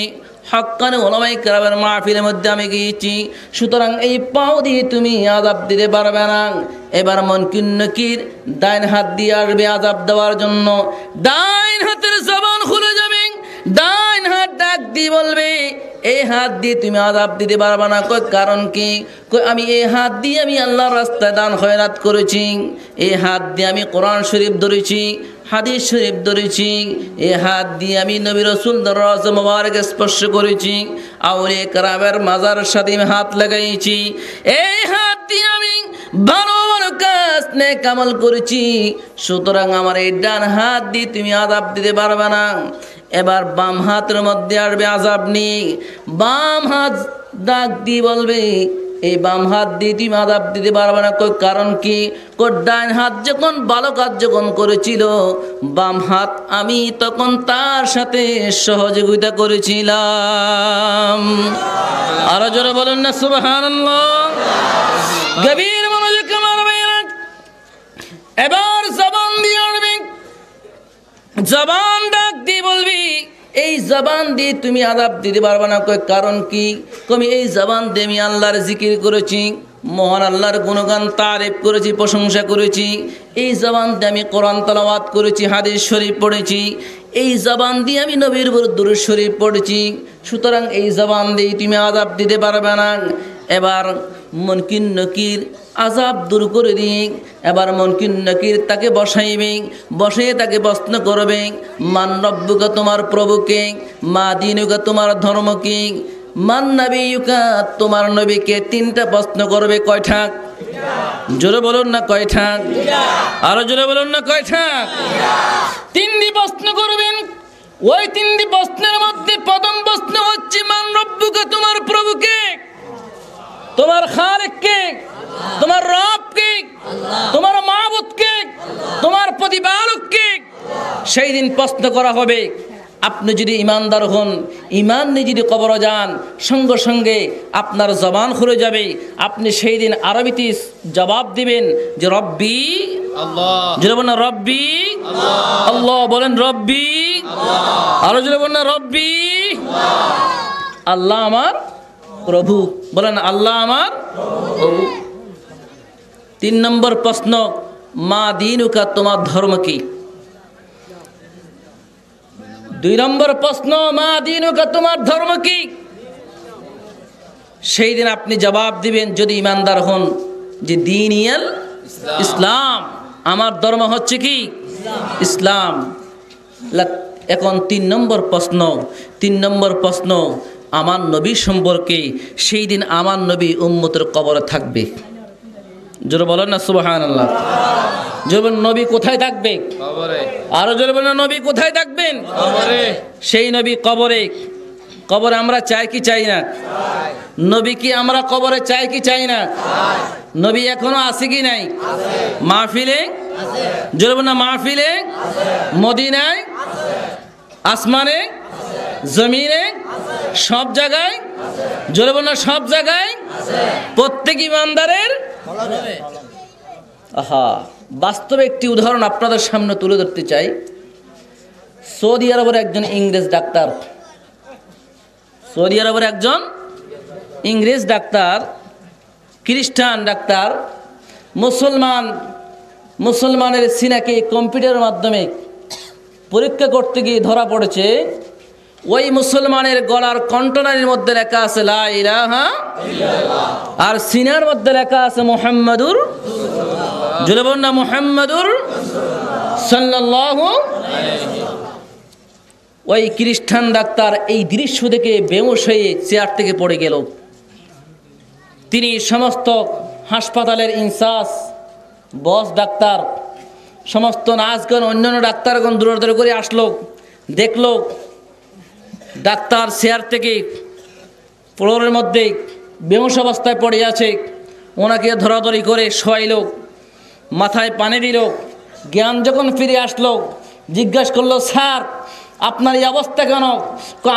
হক্কানি উলামায়ে কেরামের মাহফিলের মধ্যে আমি গিয়েছি। সুতরাং এই পাও দিয়ে তুমি আযাব দিতে পারবে না। এবার মুনকির নকির ডাইন হাত দিয়ে আসবে আযাব দেওয়ার জন্য। ডাইন হাতের জবান খুলে যাবে, ডাইন হাত ডাক দিয়ে বলবে, এই হাত দিয়ে তুমি আযাব দিতে পারবে না। কই কারণ কি? কই আমি এই হাত দিয়ে আমি আল্লাহর রাস্তায় দান খয়রাত করেছি। এই হাত দিয়ে আমি কোরআন শরীফ ধরেছি, হাদিস শরীফ ধরেছি। এই হাত দিয়ে আমি নবী রাসূলদের রওজা মুবারক স্পর্শ করেছি, আউলিয়া কেরামের মাজারের সাথে আমি হাত লাগাইছি। এই হাত দিয়ে আমি ভালো ভালো কাজ নেক আমল করেছি। সুতরাং আমার এই ডান হাত দিয়ে তুমি আযাব দিতে পারবে না। এবার বাম হাতের মধ্যে আসবে আযাব নিয়ে। বাম হাত ডাক দিয়ে বলবে, এই বাম হাত দিয়ে তুমি আযাব দিতে পারবে না। কই কারণ কি? কই ডান হাত যখন ভালো কাজ যখন করেছিল, বাম হাত আমি তখন তার সাথে সহযোগিতা করেছিলাম। আরো জোরে বলেন না সুবহানাল্লাহ। গভীর মনোযোগ আমার ভাইরা। এবার জবান দিয়ে আসবে, জবান ডাক দিয়ে বলবি, এই জবান দিয়ে তুমি আযাব দিতে পারবে না। কই কারণ কি? তুমি এই জবান দিয়ে আমি আল্লাহর জিকির করেছি, মহান আল্লাহর গুণগান তারিফ করেছি, প্রশংসা করেছি। এই জবান দিয়ে আমি কোরআন তেলাওয়াত করেছি, হাদিস শরীফ পড়েছি। এই জবান দিয়ে আমি নবীর উপর দুরূদ শরীফ পড়েছি। সুতরাং এই জবান দিয়ে তুমি আযাব দিতে পারবে না। এবার মুনকির নকির আযাব দূর করে দিয়ে এবার মুনকির নকির তাকে বসাইবে, বসিয়ে তাকে প্রশ্ন করবে, মান রব্বুকা, তোমার প্রভুকে, মা দীনুকা, তোমার ধর্ম কি, মান নবিয়ুকা, তোমার নবীকে। 3টা প্রশ্ন করবে। কয়টা? জোরে বলুন না, কয়টা? আরো জোরে বলুন না, কয়টা? 3টি প্রশ্ন করবেন। ওই 3টি প্রশ্নের মধ্যে প্রথম প্রশ্ন হচ্ছে, মান রব্বুকা, তোমার প্রভুকে, তোমার খালিক কে, তোমার রব কে, তোমার মাবুদ কে, তোমার প্রতিপালক কে। সেই দিন প্রশ্ন করা হবে। আপনি যদি ইমানদার হন, ইমান নিয়ে যদি কবরে যান, সঙ্গে সঙ্গে আপনার জবান খুলে যাবে। আপনি সেই দিন আরবিতে জবাব দিবেন যে রব্বি আল্লাহ, জোরে বলেন না রব্বি আল্লাহ, বলেন রব্বি আরো জোরে বলেন না রব্বি আল্লাহ আমার প্রভু, বলেন আল্লাহ আমার প্রভু। 3 নম্বর প্রশ্ন, মা দিনুকা, তোমার ধর্ম কি? 2 নম্বর প্রশ্ন, মা দিনুকা, তোমার ধর্ম কি? সেই দিন আপনি জবাব দিবেন যদি ইমানদার হন যে দীনিয়াল ইসলাম, আমার ধর্ম হচ্ছে কি ইসলাম। এখন 3 নম্বর প্রশ্ন, আমার নবী সম্পর্কে। সেই দিন আমার নবী উম্মতের কবরে থাকবে। জোরে বলেন না সুবহানাল্লাহ। জোরে বলেন নবী কোথায় থাকবে? কবরে। আরো জোরে বলেন নবী কোথায় থাকবেন? কবরে। সেই নবী কবরে। কবরে আমরা চাই কি চাই না? নবী কি আমরা কবরে চাই কি চাই না? নবী এখনো আছে কি নাই? মাহফিলে, জোরে বলেন না মাহফিলে, মদিনায়, আসমানে, জমিনে, সব জায়গায়, জোরে বলেন না সব জায়গায়, প্রত্যেক ইমানদারের। আহা, বাস্তবে একটি উদাহরণ আপনাদের সামনে তুলে ধরতে চাই। সৌদি আরবের একজন ইংরেজ ডাক্তার, সৌদি আরবের একজন ইংরেজ ডাক্তার, খ্রিস্টান ডাক্তার, মুসলমানের সিনাকে কম্পিউটারের মাধ্যমে পরীক্ষা করতে গিয়ে ধরা পড়েছে ওই মুসলমানের গলার কণ্ঠনালীর মধ্যে লেখা আছে লা ইলাহা ইল্লাল্লাহ, আর সিনার মধ্যে লেখা আছে মুহাম্মাদুর রাসূলুল্লাহ। জোরে বলুন না মুহাম্মাদুর সাল্লাল্লাহু আলাইহি। ওই খ্রিস্টান ডাক্তার এই দৃশ্য দেখে বেহুশ হয়ে চেয়ার থেকে পড়ে গেল। তিনি সমস্ত হাসপাতালের ইনচার্জ, বস ডাক্তার, সমস্ত নার্সগণ, অন্যান্য ডাক্তারগণ দৌড়াদৌড়ি করে আসলো, দেখলো ডাক্তার চেয়ার থেকে ফ্লোরের মধ্যে বেহুশ অবস্থায় পড়ে আছে। ওনাকে ধরাধরি করে শোয়াইল, মাথায় পানি দিল। জ্ঞান যখন ফিরে আসলো, জিজ্ঞাসা করলো, স্যার আপনার এই অবস্থা কেন?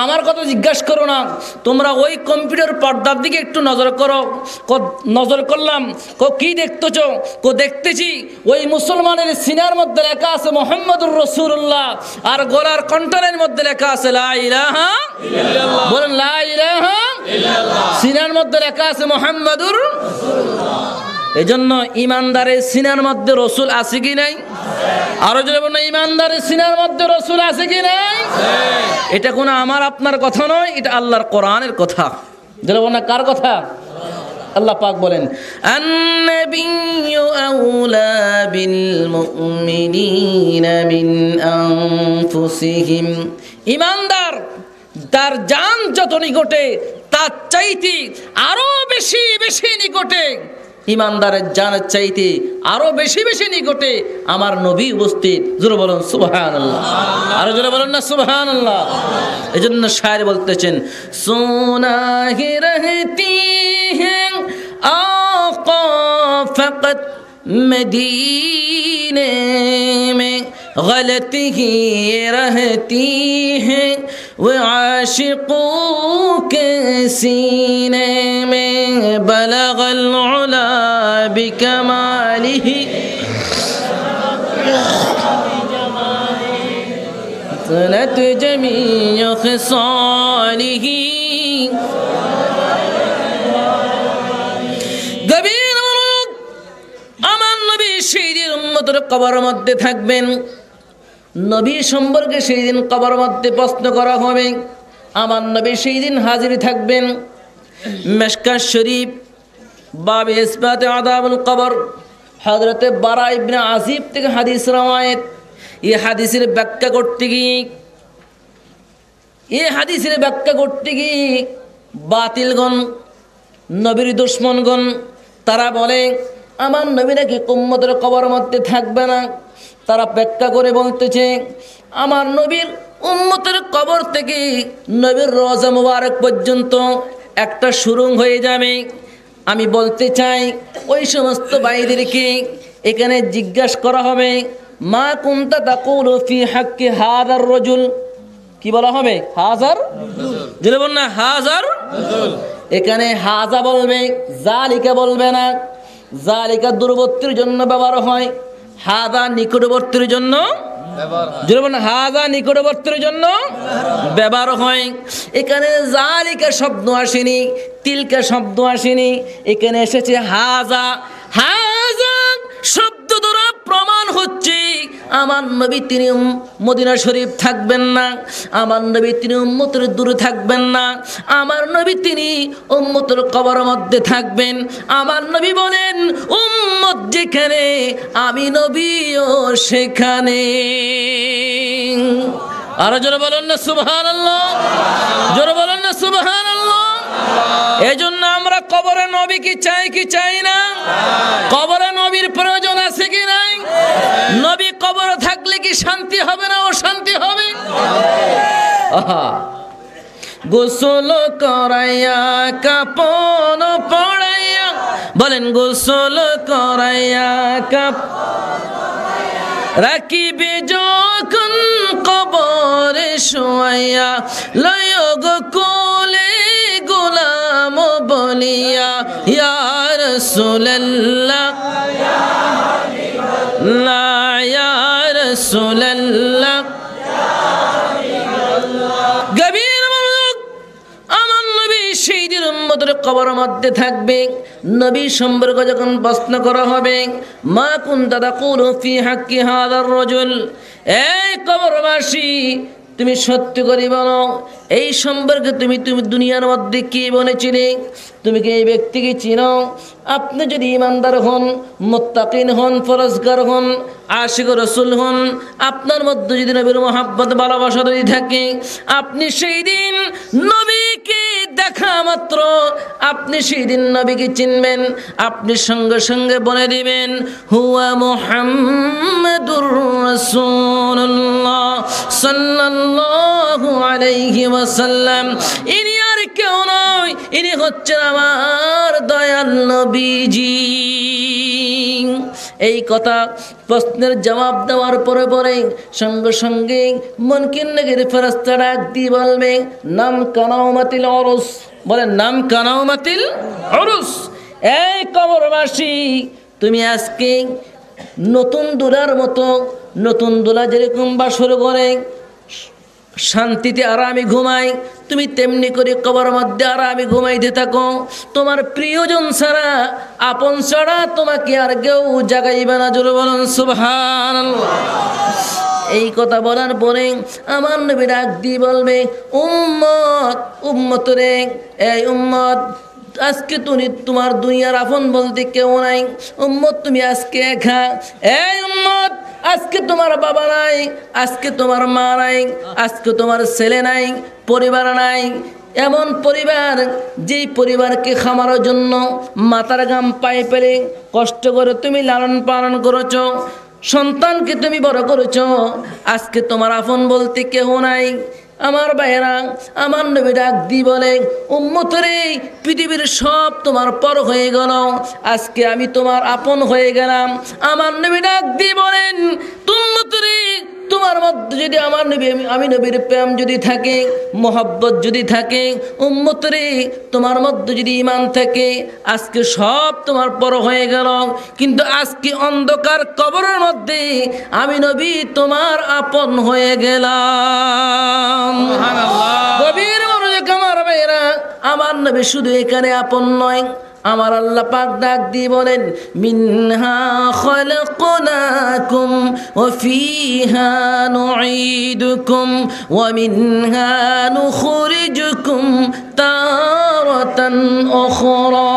আমার কথা জিজ্ঞাসা করো না, তোমরা ওই কম্পিউটার পর্দার দিকে একটু নজর করো। নজর করলাম। কি দেখতেছ? দেখতেছি ওই মুসলমানের সিনার মধ্যে লেখা আছে মুহাম্মাদুর রাসূলুল্লাহ, আর গলার কণ্ঠের মধ্যে লেখা আছে লা ইলাহা ইল্লাল্লাহ। বলেন লা ইলাহা ইল্লাল্লাহ। সিনার মধ্যে লেখা আছে মুহাম্মাদুর রাসূলুল্লাহ। এজন্য ইমানদারের সিনার মধ্যে রসুল আছে কি নাই? আরো জোরে বলুন, ইমানদারের সিনার মধ্যে রসুল আছে কি নাই? এটা কোনো আমার আপনার কথা নয়, এটা আল্লাহর কোরআনের কথা। জোরে বলুন, কার কথা? আল্লাহ পাক বলেন, আন-নাবিয়্যু আউলা বিল মুমিনিনা মিন আনফুসিহিম। ইমানদার তার জান যত নিকটে তার চাইতে আরো বেশি বেশি নিকটে, ইমানদারের জানের চাইতে আরো বেশি বেশি নিকটে আমার নবী উপস্থিত। জোরে বলুন সুবহানাল্লাহ। আরো জোরে বলুন না সুবহানাল্লাহ। এজন্য শায়ের বলতেছেন, সোনা হি রহতি হ্যাঁ আকা ফকত মদীনে মে गलती ही रहती है वो आशिकों के सीने में बलगल उला बिकमालिही सनत जमीय खिसालिही। गभीर আমার নবী সেই দিন উম্মতের কবরের মধ্যে থাকবেন। নবী সম্পর্কে সেই দিন কবর মধ্যে প্রশ্ন করা হবে। আমার নবী সেই দিন হাজির থাকবেন। মিশকাত শরীফ বাব ইসবাতে আযাবুল কবর, হযরতে বারা ইবনে আযিব থেকে হাদিস রওয়ায়েত। এই হাদিসের ব্যাখ্যা করতে গিয়ে বাতিলগণ, নবীর দুশমনগণ তারা বলে আমার নবী নাকি উম্মতের কবর মধ্যে থাকবে না। তারা ব্যাখ্যা করে বলতেছে আমার নবীর উম্মতের কবর থেকে নবীর রওজা মুবারক পর্যন্ত একটা সুড়ঙ্গ হয়ে যাবে। আমি বলতে চাই ওই সমস্ত ভাইদেরকে এখানে জিজ্ঞাসা করা হবে, মা কুনতা তাকুলু ফি হাক্কি হাদার রাজুল, কি বলা হবে? হাজার জোরে বল না, হাজার। এখানে হাজা বলবে, জালিকা বলবে না। জালিকা দূরবর্তীর জন্য ব্যবহার হয়, হাজা নিকটবর্তীর জন্য জোরে বল না, হাজা নিকটবর্তীর জন্য ব্যবহার হয়। এখানে জালিকা শব্দ আসেনি, তিলকা শব্দ আসেনি, এখানে এসেছে হাজা। হাজা শব্দ দ্বারা প্রমাণ হচ্ছে আমার নবী তিনি মদিনা শরীফ থাকবেন না, আমার নবী তিনি উম্মতের দূরে থাকবেন না, আমার নবী তিনি উম্মতের কবরের মধ্যে থাকবেন। আমার নবী বলেন উম্মত যেখানে আমি নবীও সেখানে। আর জোরে বলেন না সুবহানাল্লাহ, জোরে বলেন না সুবহানাল্লাহ। এই জন্য আমরা কবরে নবী কি চাই কি চাই না? কবরে নবীর প্রয়োজন আছে কি নাই? নবী কবরে থাকলে কি শান্তি হবে না অশান্তি হবে? গোসল করাইয়া কাপন পড়াইয়া, বলেন গোসল করাইয়া রাখিবে যখন কবরে শোয়াইয়া, লয় গো কোলে গোলাম বলিয়া, ইয়া রাসূলুল্লাহ লা ইয়া রাসূলুল্লাহ। গভীর মনোযোগ, আমার নবী সেই দিন উম্মতের কবরের মধ্যে থাকবে। নবী সম্পর্কে যখন প্রশ্ন করা হবে, মা কুনতা তাকুলু ফি হাক্কি হাযার রাজুল, এই কবরবাসী তুমি সত্য করে বলো এই সম্পর্কে তুমি দুনিয়ার মধ্যে কি বলেছিলে, তুমি কি এই ব্যক্তিকে চিনো? আপনি যদি ইমানদার হন, মুত্তাকিন হন, ফরজগার হন, আশিক রাসূল হন, আপনার মধ্যে যদি নবীর মহব্বত ভালোবাসা যদি থাকে, আপনি সেই দিন নবীকে দেখা মাত্র আপনি সেই দিন নবীকে চিনবেন। আপনি সঙ্গে সঙ্গে বলে দিবেন হুয়া মুহাম্মাদুর রাসূলুল্লাহ সাল্লাল্লাহু আলাইহি ওয়াসাল্লাম। ইনি আর কেউ নয়, ইনি হচ্ছেন আমার দয়াল নবীজি। এই কথা প্রশ্নের জবাব দেওয়ার পরে পরে সঙ্গে সঙ্গে মুনকির নগরীর ফেরেশতা ডাক দিয়ে বলবে নাম কানাউমাতিল উরুস, বলেন নাম কানাউমাতিল উরুস। এই কবরবাসী তুমি আজকে নতুন দুলার মতো, নতুন দুলা যেরকম বাসর করে শান্তিতে আরামে ঘুমাই, তুমি তেমনি করে কবর মধ্যে আরামে ঘুমাইতে থাকো। তোমার প্রিয়জন ছাড়া, আপন ছাড়া তোমাকে আর কেউ জাগাইবে না। জোরে বলুন সুবহানাল্লাহ। এই কথা বলার পরে আমার নবী ডাক দিয়ে বলবে উম্মত, উম্মত রে, এই উম্মত আজকে তুমি তোমার দুনিয়ার আপন বলতে কেউ নাই। উম্মত তুমি আজকে একা। এই উম্মত আজকে তোমার বাবা নাই, আজকে তোমার মা নাই, আজকে তোমার ছেলে নাই, পরিবার নাই। এমন পরিবার যেই পরিবারকে খামানোর জন্য মাথার ঘাম পায়ে ফেলে কষ্ট করে তুমি লালন পালন করেছ, সন্তানকে তুমি বড় করেছ, আজকে তোমার আপন বলতে কেউ নাই। আমার ভাইয়েরা, আমার নবী ডাক দি বলে উম্মত রে, পৃথিবীর সব তোমার পর হয়ে গেল, আজকে আমি তোমার আপন হয়ে গেলাম। আমার নবী ডাক দি বলেন উম্মত রে, তোমার মধ্যে যদি আমার নবী আমি নবীর প্রেম যদি থাকে, মোহব্বত যদি থাকে, উম্মত রে তোমার মধ্যে যদি ঈমান থাকে, আজকে সব তোমার পর হয়ে গেল, কিন্তু আজকে অন্ধকার কবরের মধ্যে আমি নবী তোমার আপন হয়ে গেলাম। সুবহানাল্লাহ। গভীর মনোযোগ আমার ভাইরা, আমার নবী শুধু এখানে আপন নয়, আমার আল্লাহ পাক ডাক দিয়ে বলেন মিনহা খালাকনাকুম ওয়া ফিহা নুঈদুকুম ওয়া মিনহা নুখরিজুকুম তারাতান উখরা।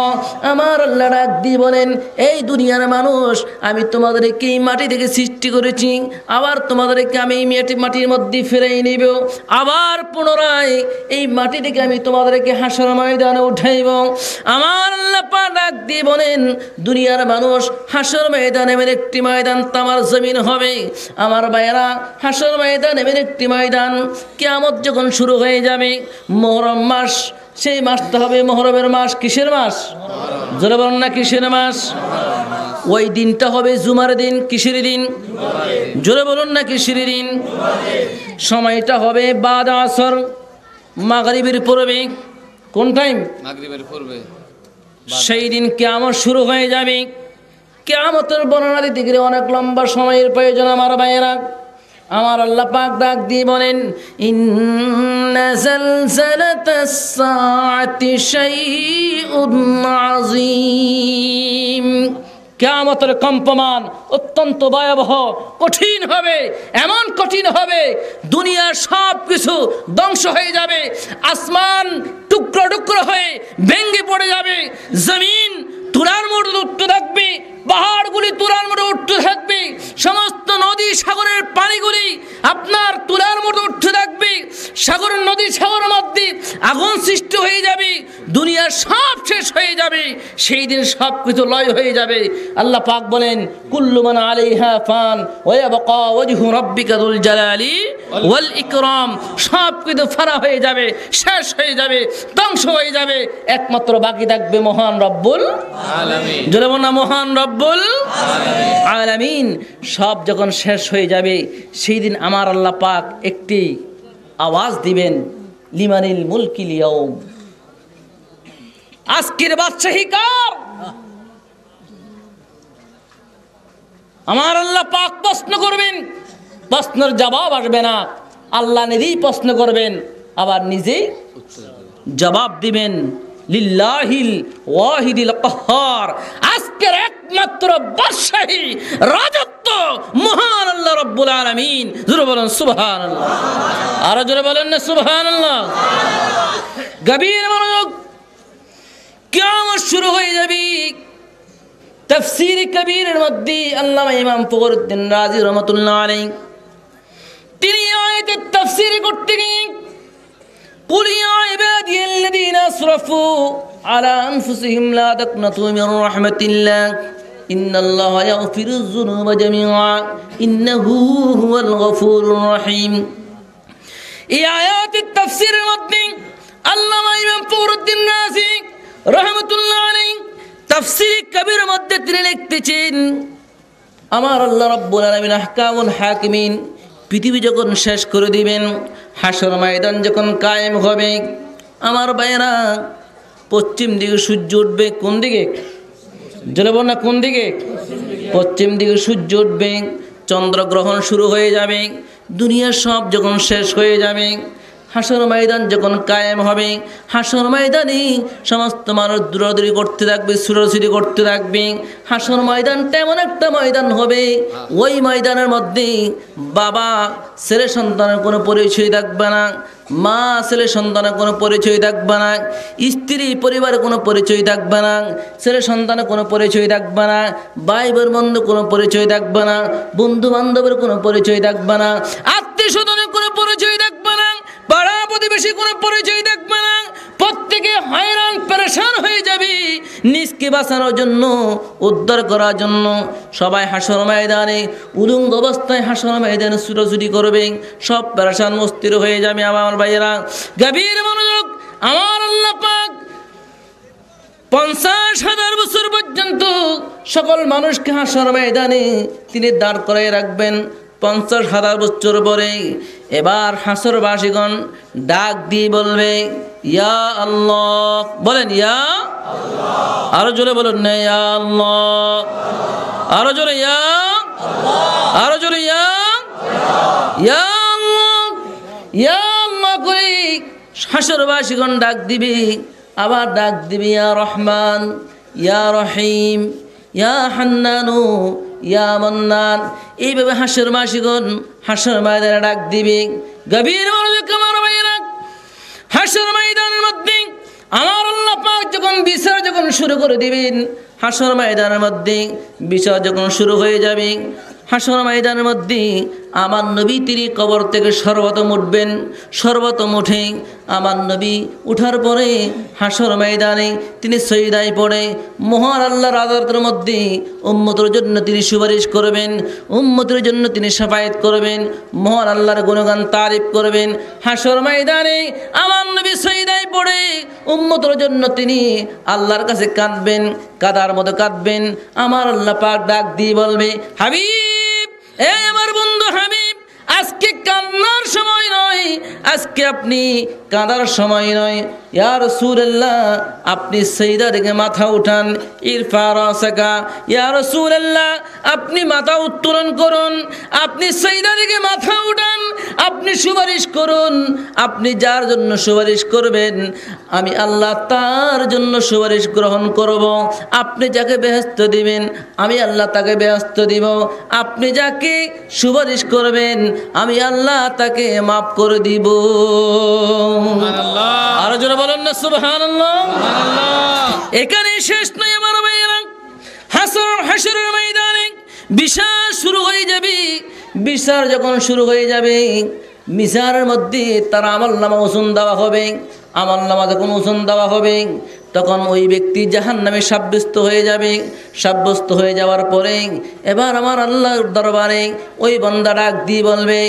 আমার আল্লাহ ডাক দিয়ে বলেন এই দুনিয়ার মানুষ, আমি তোমাদেরকে এই মাটি থেকে সৃষ্টি করেছি, আবার তোমাদেরকে আমি এই মাটির মধ্যে ফিরিয়ে নিব, আবার পুনরায় এই মাটি থেকে আমি তোমাদেরকে হাসর ময়দানে উঠাইব। আমার আল্লাহ ডাক দিয়ে বলেন দুনিয়ার মানুষ, হাসর ময়দান এমন একটি ময়দান তামার জমিন হবে। আমার ভাইয়েরা, হাসর ময়দান এমন একটি ময়দান, কিয়ামত যখন শুরু হয়ে যাবে, মুহররম মাস, সেই মাসটা হবে মুহররমের মাস। কিসের মাস? জোরে বলুন না কিসের মাস? ওই দিনটা হবে জুমার দিন। কিসের দিন? জোরে বলুন না কিসের দিন? সময়টা হবে বাদ আসর, মাগরিবের পূর্বে। কোন টাইম? মাগরিবের পূর্বে। সেই দিন কিয়ামত শুরু হয়ে যাবে। কিয়ামতের বর্ণনা দিতে গেলে অনেক লম্বা সময়ের প্রয়োজন আমার ভাইয়েরা। আমার আল্লাহ পাক ডাক দিয়ে বলেন, ইন্না জালজালাতাস সাআতি শাইউন আযীম। কিয়ামতের কম্পমান অত্যন্ত ভয়াবহ, কঠিন হবে। এমন কঠিন হবে দুনিয়ার সব কিছু ধ্বংস হয়ে যাবে, আসমান টুকরো টুকরো হয়ে ভেঙে পড়ে যাবে, জমিন তুলার মতো উঠতে থাকবে, পাহাড়গুলি তুলার মতো উঠতে থাকবে, সমস্ত নদী সাগরের পানিগুলি আপনার তুলার মতো উঠতে থাকবে, সাগরের নদী সাগরের মধ্যে আগুন সৃষ্টি হয়ে যাবে, দুনিয়ার সব শেষ হয়ে যাবে। সেই দিন সব কিছু লয় হয়ে যাবে। আল্লাহ পাক বলেন, কুল্লু মান আলাইহা ফান ওয়া ইয়াবকা ওয়াজহু রাব্বিকা যুল জালালি ওয়াল ইকরাম। সব কিছু ফানা হয়ে যাবে, শেষ হয়ে যাবে, ধ্বংস হয়ে যাবে, একমাত্র বাকি থাকবে মহান রব্বুল আলামিন। জোরে বলুন না মহান রব্বুল আলামিন। সব যখন শেষ হয়ে যাবে সেই দিন আমার আল্লাহ পাক একটি আওয়াজ দিবেন, লিমানিল মুলকিল ইয়াউম। আজকের বাদশাহী কার? আমার আল্লাহ পাক প্রশ্ন করবেন, প্রশ্নের জবাব আসবে না, আল্লাহ নিজেই প্রশ্ন করবেন, আবার নিজেই জবাব দিবেন। লিল্লাহিল ওয়াহিদিল কাহ্হার। আজকের একমাত্র বাদশাহী রাজত্ব মহান আল্লাহ রাব্বুল আলামিন। জোরে বলুন সুবহানাল্লাহ। আর জোরে বলেন না সুবহানাল্লাহ। গভীর মনোযোগ। কিয়ামত শুরু হয়ে যাবে। তাফসীর কবীরের মধ্যে আল্লামা ইমাম ফখরুদ্দীন রাজি রাহমাতুল্লাহ আলাইহি তিনি আয়াতের তাফসীর করতে গিয়ে কুল ইয়া ইবাদিয়াল্লাযীনা আসরাফু আলা আনফুসিহিম লা তাকনাতু মির রাহমাতিল্লাহ ইন্নাল্লাহা ইয়াগফিরুয যুনুবা জামিআ ইন্নাহু হুয়াল গফুরুর রহিম। এই আয়াতের তাফসীরের মধ্যে আল্লামা ইমাম ফখরুদ্দীন রাজি রাহমাতুল্লাহ আলাইহি তাফসীর কবীরের মধ্যে তিনি লিখতেছেন, আমার আল্লাহ রাব্বুল আলামিন আহকামুল হাকিমিন পৃথিবী যখন শেষ করে দিবেন, হাসর ময়দান যখন কায়েম হবে, আমার ভাইয়েরা পশ্চিম দিকে সূর্য উঠবে। কোন দিকে? জোরে বল না কোন দিকে? পশ্চিম দিকে সূর্য উঠবে, চন্দ্রগ্রহণ শুরু হয়ে যাবে, দুনিয়ার সব যখন শেষ হয়ে যাবে, হাসর ময়দান যখন কায়েম হবে, হাসর ময়দানে সমস্ত মানুষ দৌড়াদৌড়ি করতে থাকবে, ছুটোছুটি করতে থাকবে। হাসর ময়দানটা এমন একটা ময়দান হবে, ওই ময়দানের মধ্যে বাবা ছেলে সন্তানের কোনো পরিচয় থাকবে না, মা ছেলে সন্তানের কোনো পরিচয় থাকবে না, স্ত্রী পরিবারের কোনো পরিচয় থাকবে না, ছেলে সন্তানের কোনো পরিচয় থাকবে না, ভাই বোন বন্ধু কোনো পরিচয় থাকবে না, বন্ধু বান্ধবের কোনো পরিচয় থাকবে না, আত্মীয় স্বজনের কোনো পরিচয় থাকবে না, পাড়া প্রতিবেশী কোনো পরিচয় থাকবে না। প্রত্যেকে হয়রান পেরেশান হয়ে যাবে। নিজকে বাঁচানোর জন্য, উদ্ধার করার জন্য সবাই হাসর ময়দানে উলঙ্গ অবস্থায় হাসর ময়দানে ছুটোছুটি করবে, সব পেরেশান মস্তির হয়ে যাবে। আমার ভাইয়েরা গভীর মনোযোগ। আমার আল্লাহ পাক 50,000 বছর পর্যন্ত সকল মানুষকে হাসর ময়দানে তিনি দাঁড় করায় রাখবেন। 50,000 বছর পরে এবার হাসরবাসীগণ ডাক দিয়ে বলবে, ইয়া আল্লাহ। বলেন ইয়া আল্লাহ। আরো জোরে বলুন না ইয়া আল্লাহ। আরো জোরে ইয়া আল্লাহ। আরো জোরে ইয়া ইয়া আল্লাহ। ইয়া আল্লাহ করে হাসরবাসীগণ ডাক দিবে। আবার ডাক দিবে, ইয়া রহমান, ইয়া রহিম, ইয়া হান্নানু, ইয়া মান্নান। এইভাবে হাসরবাসীগণ হাসর ময়দানে ডাক দিবে। গভীর মনোযোগ আমার ভাইয়েরা। হাসর ময়দানের মধ্যে আমার আল্লাহ পাক যখন বিচার যখন শুরু করে দিবেন, হাসর ময়দানের মধ্যে বিচার যখন শুরু হয়ে যাবে, হাসর ময়দানের মধ্যে আমার নবী তিনি কবর থেকে সর্বপ্রথম উঠবেন। সর্বপ্রথম উঠে আমার নবী উঠার পরে হাসর ময়দানে তিনি সজদায় পড়ে মহান আল্লাহর আদালতের মধ্যে উম্মতের জন্য তিনি সুপারিশ করবেন, উম্মতের জন্য তিনি শাফায়াত করবেন, মহান আল্লাহর গুণগান তারিফ করবেন। হাসর ময়দানে আমার নবী সজদায় পড়ে উম্মতের জন্য তিনি আল্লাহর কাছে কাঁদবেন, কাদার মতো কাঁদবেন। আমার আল্লাহ পাক ডাক দিয়ে বলবে, হাবিব, এই আমার বন্ধু হাবিব, আজকে কান্নার সময় নয়, আজকে আপনি কাঁদার সময় নয়। ইয়া রাসূলুল্লাহ, আপনি সিজদা থেকে মাথা উঠান। ইরফা রাসাকা, ইয়া রাসূলুল্লাহ, আপনি মাথা উত্তোলন করুন, আপনি সিজদা থেকে মাথা উঠান, আপনি সুপারিশ করুন। আপনি যার জন্য সুপারিশ করবেন আমি আল্লাহ তার জন্য সুপারিশ গ্রহণ করব। আপনি যাকে বেহেশত দিবেন আমি আল্লাহ তাকে বেহেশত দিব। আপনি যাকে সুপারিশ করবেন আমি আল্লাহ তাকে মাফ করে দিব। আরো জোরে বলেন না সুবহানাল্লাহ। এখানে শেষ নয় আমার ভাইয়েরা, হাসরের ময়দানে বিচার শুরু হয়ে যাবে। বিচার যখন শুরু হয়ে যাবে, বিচারের মধ্যে তার আমলনামা ওজন দেওয়া হবে। আমলনামা যখন ওজন দেওয়া হবে তখন ওই ব্যক্তি জাহান্নামে সাব্যস্ত হয়ে যাবে। সাব্যস্ত হয়ে যাওয়ার পরে এবার আমার আল্লাহর দরবারে ওই বান্দা ডাক দিয়ে বলবে,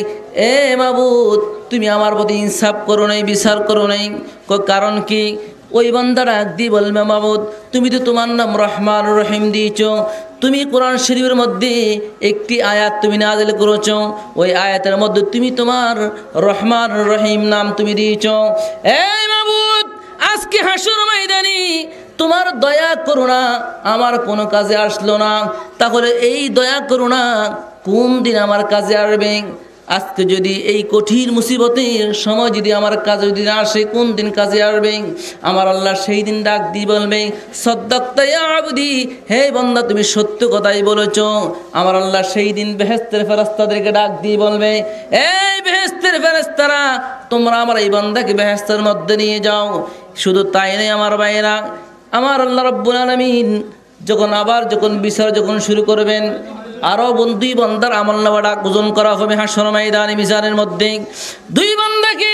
এ মাবুদ, তুমি আমার প্রতি ইনসাফ করো নাই, বিচার করো নাই। কারণ কি? ওই বান্দা ডাক দিয়ে বলবে, মাবুদ, তুমি তো তোমার নাম রহমান রহিম দিয়েছ, তুমি কোরআন শরীফের মধ্যে একটি আয়াত তুমি নাযিল করেছো, ওই আয়াতের মধ্যে তুমি তোমার রহমান রহিম নাম তুমি দিয়েছ। এই মাবুদ, আজকে হাসর ময়দানে তোমার দয়া করুণা আমার কোনো কাজে আসলো না, তাহলে এই দয়া করুণা কোন দিন আমার কাজে আসবে? আজকে যদি এই কঠিন মুসিবতের সময় যদি আমার কাজে যদি না আসে, কোন দিন কাজে আসবে? আমার আল্লাহ সেই দিন ডাক দিয়ে বলবে, সাদ্দাকতা ইয়া আবদি, হে বান্দা তুমি সত্য কথাই বলেছো। আমার আল্লাহ সেই দিন বেহেশতের ফেরেশতাদেরকে ডাক দিয়ে বলবে, এই বেহেশতের ফেরেশতারা, তোমরা আমার এই বান্দাকে বেহেশতের মধ্যে নিয়ে যাও। শুধু তাই নয় আমার ভাইয়েরা, আমার আল্লাহ রাব্বুল আলামিন যখন বিচার যখন শুরু করবেন, আরো দুই বান্দার আমলনামাটা ওজন করা হবে হাসর ময়দানে মিজানের মধ্যে। দুই বান্দাকে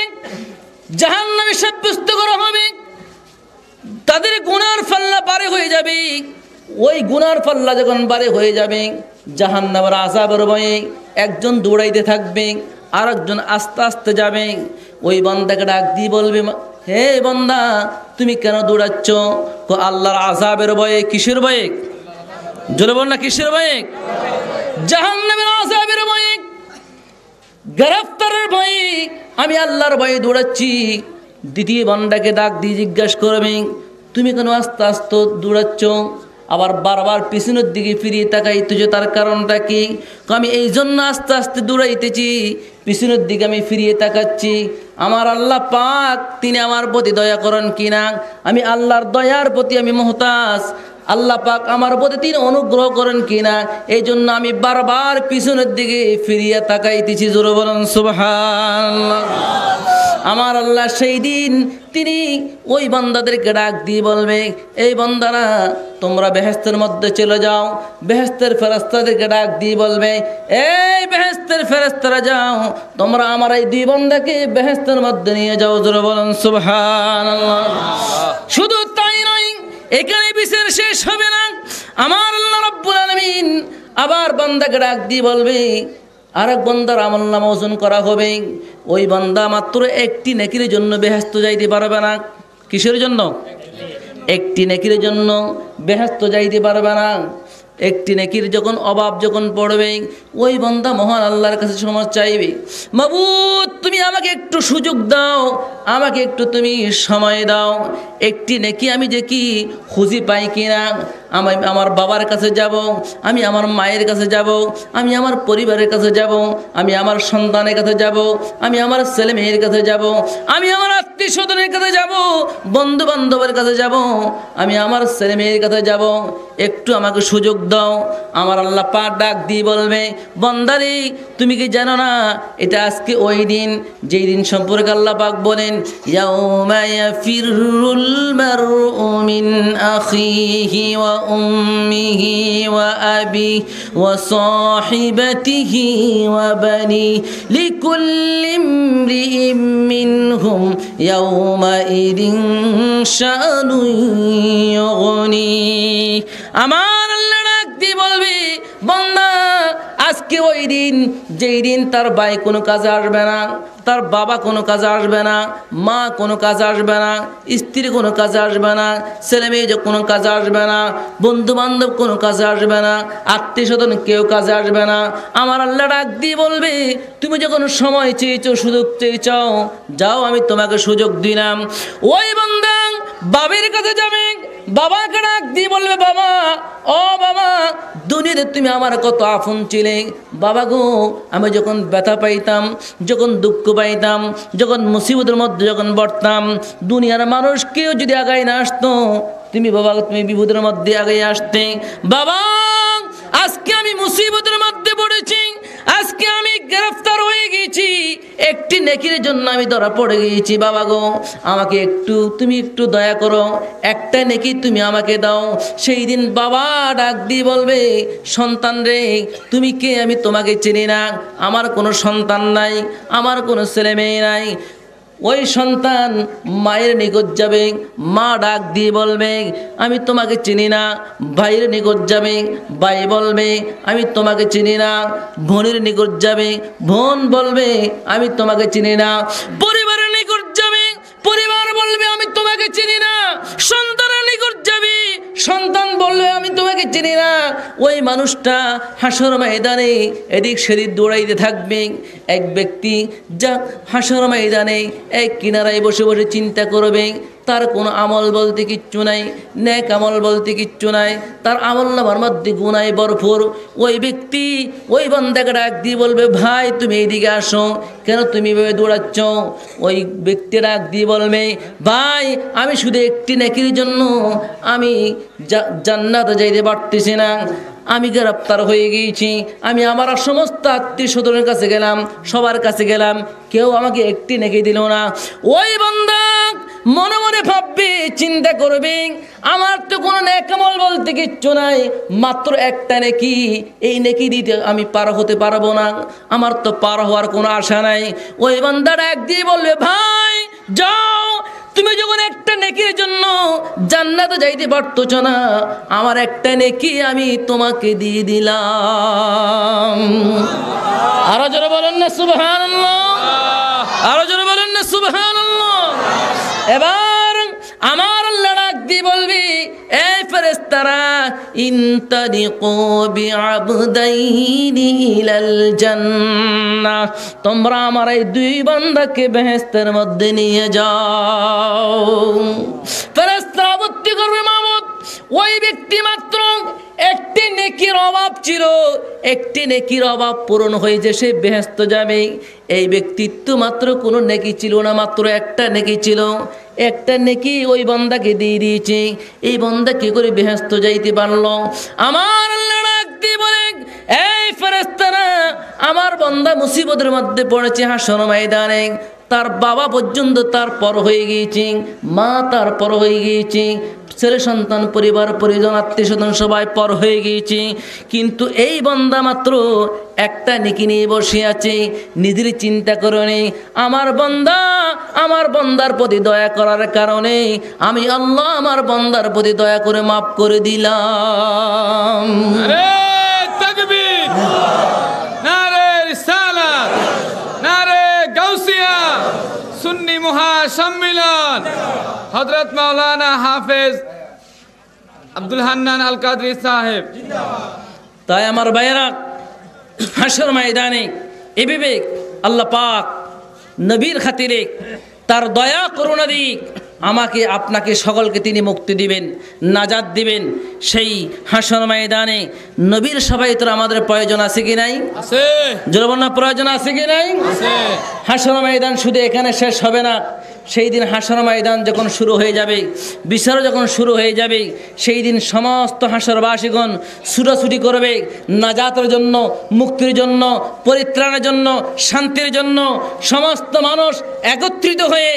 জাহান্নামে সাব্যস্ত করা হবে। তাদের গুনার পাল্লা পারে হয়ে যাবে। ওই গুনার পাল্লা যখন পারে হয়ে যাবে, জাহান্নামের আযাবের ভয়ে একজন দৌড়াইতে থাকবে, আর একজন আস্তে আস্তে যাবে। ওই বান্দাকে ডাক দিয়ে বলবে, হে বান্দা, তুমি কেন দৌড়াচ্ছ? আল্লাহর আযাবের ভয়ে। কিসের ভয়ে? জোরে বল না, কিসের ভয়ে? জাহান্নামের আযাবের ভয়ে, গ্রেফতারের ভয়ে আমি আল্লাহর ভয়ে দৌড়াচ্ছি। দ্বিতীয় বান্দাকে ডাক দিয়ে জিজ্ঞাসা করবে, তুমি কেন আস্তে আস্তে দৌড়াচ্ছ? আবার বারবার পিছনের দিকে ফিরিয়ে তাকাইতেছো, তার কারণটা কি? আমি এই জন্য আস্তে আস্তে দৌড়াইতেছি, পিছনের দিকে আমি ফিরিয়ে তাকাচ্ছি। আমার আল্লাহ পাক তিনি আমার প্রতি দয়া করেন কিনা, আমি আল্লাহর দয়ার প্রতি আমি মুহতাজ। আল্লাহ পাক আমার প্রতি তিনি অনুগ্রহ করেন কিনা, এই জন্য আমি বারবার পিছনের দিকে ফিরিয়ে তাকাইতেছি। জোরে বলেন সুবহানাল্লাহ। আমার আল্লাহ সেই দিন তিনি ওই বান্দাদেরকে ডাক দিয়ে বলবে, এই বান্দারা তোমরা বেহেশতের মধ্যে চলে যাও। বেহেশতের ফেরেশতাদেরকে ডাক দিয়ে বলবে, এই বেহেশতের ফেরেশতারা যাও, তোমরা আমার এই দুই বান্দাকে বেহেশতের মধ্যে নিয়ে যাও। জোরে বলেন সুবহানাল্লাহ। শুধু তাই নয়, এখানে বিচার শেষ হবে না। আমার আল্লাহ রাব্বুল আলামিন আবার বান্দাকে ডাক দিয়ে বলবে, আরেক বান্দার আমলনামা ওজন করা হবে। ওই বান্দা মাত্র একটি নেকির জন্য বেহেশত যাইতে পারবে না। কিসের জন্য? একটি নেকির জন্য বেহেশত যাইতে পারবে না। একটি নেকির যখন অভাব যখন পড়বে, ওই বান্দা মহান আল্লাহর কাছে সময় চাইবে, মাবুদ তুমি আমাকে একটু সুযোগ দাও, আমাকে একটু তুমি সময় দাও। একটি নেকি আমি দেখি খুঁজি পাই কিনা। আমি আমার বাবার কাছে যাব, আমি আমার মায়ের কাছে যাব, আমি আমার পরিবারের কাছে যাব, আমি আমার সন্তানের কাছে যাব, আমি আমার ছেলে মেয়ের কাছে যাব, আমি আমার আত্মীয় স্বজনের কাছে যাব, বন্ধু বান্ধবের কাছে যাব, আমি আমার ছেলে মেয়ের কাছে যাব। একটু আমাকে সুযোগ দাও। আমার আল্লাহ পাক ডাক দিয়ে বলবে, বান্দারে তুমি কি জানো না এটা আজকে ওই দিন যেই দিন সম্পর্কে আল্লাহ পাক বলেন, ইয়াউমা ইয়াফিরুল মারউ মিন আখিহি ওয়া وأمه وأبيه وصاحبته وبنيه لكل امرئ منهم يومئذ شأن يغنيه আমার আল্লাহ ডাক দিয়ে বলবে বান্দা আজকে ওই দিন যেই দিন তার ভাই কোনো কাজে আসবে না, তার বাবা কোনো কাজে আসবে না, মা কোনো কাজে আসবে না, স্ত্রী কোনো কাজে আসবে না, ছেলে মেয়ে কোনো কাজে আসবে না, বন্ধু বান্ধব কোনো কাজে আসবে না, আত্মীয় স্বজন কেউ কাজে আসবে না। আমার আল্লাহ ডাক দিয়ে বলবে তুমি যখন সময় চেয়েছো, সুযোগ চেয়েছো, যাও আমি তোমাকে সুযোগ দিলাম। ওই বান্দা বাবার কাছে যাবে, বাবাকে ডাক দিয়ে বলবে বাবা, ও বাবা, দুনিয়াতে তুমি আমার কত আপন ছিলে বাবা গো। আমি যখন ব্যথা পাইতাম, যখন দুঃখ পাইতাম, যখন মুসিবতের মধ্যে যখন পড়তাম, দুনিয়ার মানুষ কেউ যদি আগায় না আসতো, তুমি বাবা তুমি বিপদের মধ্যে আগায় আসতে। বাবা আজকে আমি মুসিবতের মধ্যে পড়েছি, আজকে আমি গ্রেফতার হয়ে গেছি, একটি নেকির জন্য আমি ধরা পড়ে গিয়েছি। বাবা গো আমাকে তুমি একটু দয়া করো, একটা নেকি তুমি আমাকে দাও। সেই দিন বাবা ডাক দিয়ে বলবে সন্তান রে তুমি কে আমি তোমাকে চিনি না, আমার কোনো সন্তান নাই, আমার কোনো ছেলে মেয়ে নাই। ওই সন্তান মায়ের নিকট যাবে, মা ডাক দিয়ে বলবে আমি তোমাকে চিনি না। ভাইয়ের নিকট যাবে, ভাই বলবে আমি তোমাকে চিনি না। বোনের নিকট যাবে, বোন বলবে আমি তোমাকে চিনি না। পরিবারের নিকট যাবে, পরিবার বলবে আমি তোমাকে চিনি না। সন্তানের নিকট যাবে, সন্তান বলবে আমি তোমাকে চিনি না। ওই মানুষটা হাসর ময়দানে এদিক সেদিক দৌড়াইতে থাকবে। এক ব্যক্তি যা হাসর ময়দানে এক কিনারায় বসে বসে চিন্তা করবে, তার কোনো আমল বলতে কিচ্ছু নাই, নেক আমল বলতে কিচ্ছু নাই, তার আমল নামার মধ্যে গুনায় ভরপুর। ওই ব্যক্তি ওই বান্দাকে ডাক দিয়ে বলবে ভাই তুমি এইদিকে আসো, কেন তুমি এভাবে দৌড়াচ্ছ? ওই ব্যক্তি ডাক দিয়ে বলবে ভাই আমি শুধু একটি নেকির জন্য আমি জান্নাতে যাইতে পারতেছি না, আমি গ্রেফতার হয়ে গিয়েছি। আমি আমার সমস্ত আত্মীয় স্বজনের কাছে গেলাম, সবার কাছে গেলাম, কেউ আমাকে একটি নেকি দিল না। ওই বান্দা মনে মনে ভাববে, চিন্তা করবে আমার তো কোনো নেক আমল বলতে কিচ্ছু নাই, মাত্র একটা নেকি, এই নেকি দিতে আমি পার হতে পারবো না, আমার তো পার হওয়ার কোনো আশা নাই। ওই বান্দা ডাক দিয়ে বলবে ভাই যাও, তুমি যখন একটা নেকির জন্য জান্নাতে যাইতে পারতছ না, আমার একটা নেকি আমি তোমাকে দিয়ে দিলাম। আরো জোরে বলেন না সুবহানাল্লাহ, আরো জোরে বলেন না সুবহানাল্লাহ। এবার আমার আল্লাহ ডাক দিয়ে বলবি এই ফেরেশতারা ইনতাদিকু বিআবদাইনি ইলাল জান্নাহ, তোমরা আমার এই দুই বান্দাকে বেহেশতের মধ্যে নিয়ে যাও। ফেরেশতারা আপত্তি করবে মামুদ ওই ব্যক্তি মাত্র একটি নেকির অভাব ছিল, একটি নেকির অভাব পূরণ হয়ে যে সে বেহেশত যাবে। এই ব্যক্তিত্ব মাত্র কোনো নেকি ছিল না, মাত্র একটা নেকি ছিল, একটা নেকি ওই বান্দাকে দিয়ে দিয়েছে। এই বান্দা কি করে বেহেশত যাইতে পারলো? আমার আল্লাহ ডাক দিয়ে বলে এই ফেরেশতারা আমার বান্দা মুসিবতের মধ্যে পড়েছে হাসর ময়দানে, তার বাবা পর্যন্ত তার পর হয়ে গিয়েছে, মা তার পর হয়ে গিয়েছে, ছেলে সন্তান পরিবার পরিজন আত্মীয় স্বজন সবাই পর হয়ে গিয়েছে, কিন্তু এই বান্দা মাত্র একটা নেকি নিয়ে বসে আছে। নিজের চিন্তা করে আমার বান্দার প্রতি দয়া করার কারণে আমি আল্লাহ আমার বান্দার প্রতি দয়া করে মাফ করে দিলাম। নারে তাকবীর, নারে রিসালাত, নারে গাউসিয়া, সুন্নি মহাসম্মিলন, হযরত মাওলানা হাফেজ আব্দুল হান্নান আল কাদরি সাহেব। তাই আমার ভাইয়েরা হাসর ময়দানে এই বিবেক আল্লাহ পাক নবীর খাতিরে তার দয়া করুণা দিক আমাকে আপনাকে সকলকে তিনি মুক্তি দিবেন, নাজাত দিবেন। সেই হাসর ময়দানে নবীর সবাইতে আমাদের প্রয়োজন আছে কি নাই? আছে। জনগণের প্রয়োজন আছে কি নাই? আছে। হাসর ময়দান শুধু এখানে শেষ হবে না, সেই দিন হাসর ময়দান যখন শুরু হয়ে যাবে, বিচার যখন শুরু হয়ে যাবে, সেই দিন সমস্ত হাসরবাসীগণ ছুটাছুটি করবে নাজাতের জন্য, মুক্তির জন্য, পরিত্রাণের জন্য, শান্তির জন্য। সমস্ত মানুষ একত্রিত হয়ে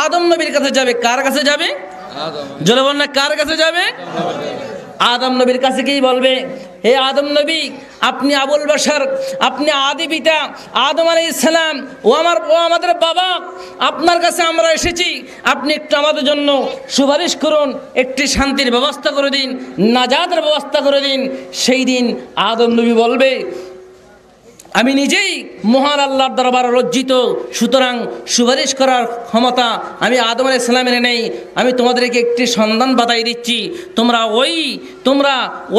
আদম নবীর কাছে যাবে। কার কাছে যাবে? আদম। জনগণ কার কাছে যাবে? আদম নবীর কাছে কি বলবে, হে আদম নবী, আপনি আবুল বাশার, আপনি আদি পিতা আদম আলাইহিস সালাম, ও আমাদের বাবা, আপনার কাছে আমরা এসেছি, আপনি একটু আমাদের জন্য সুপারিশ করুন, একটি শান্তির ব্যবস্থা করে দিন, নাজাতের ব্যবস্থা করে দিন। সেই দিন আদম নবী বলবে, আমি নিজেই মহান আল্লাহর দরবারে লজ্জিত, সুতরাং সুপারিশ করার ক্ষমতা আমি আদম আলাইহিস সালামের নেই। আমি তোমাদেরকে একটি সন্ধান বাতাই দিচ্ছি, তোমরা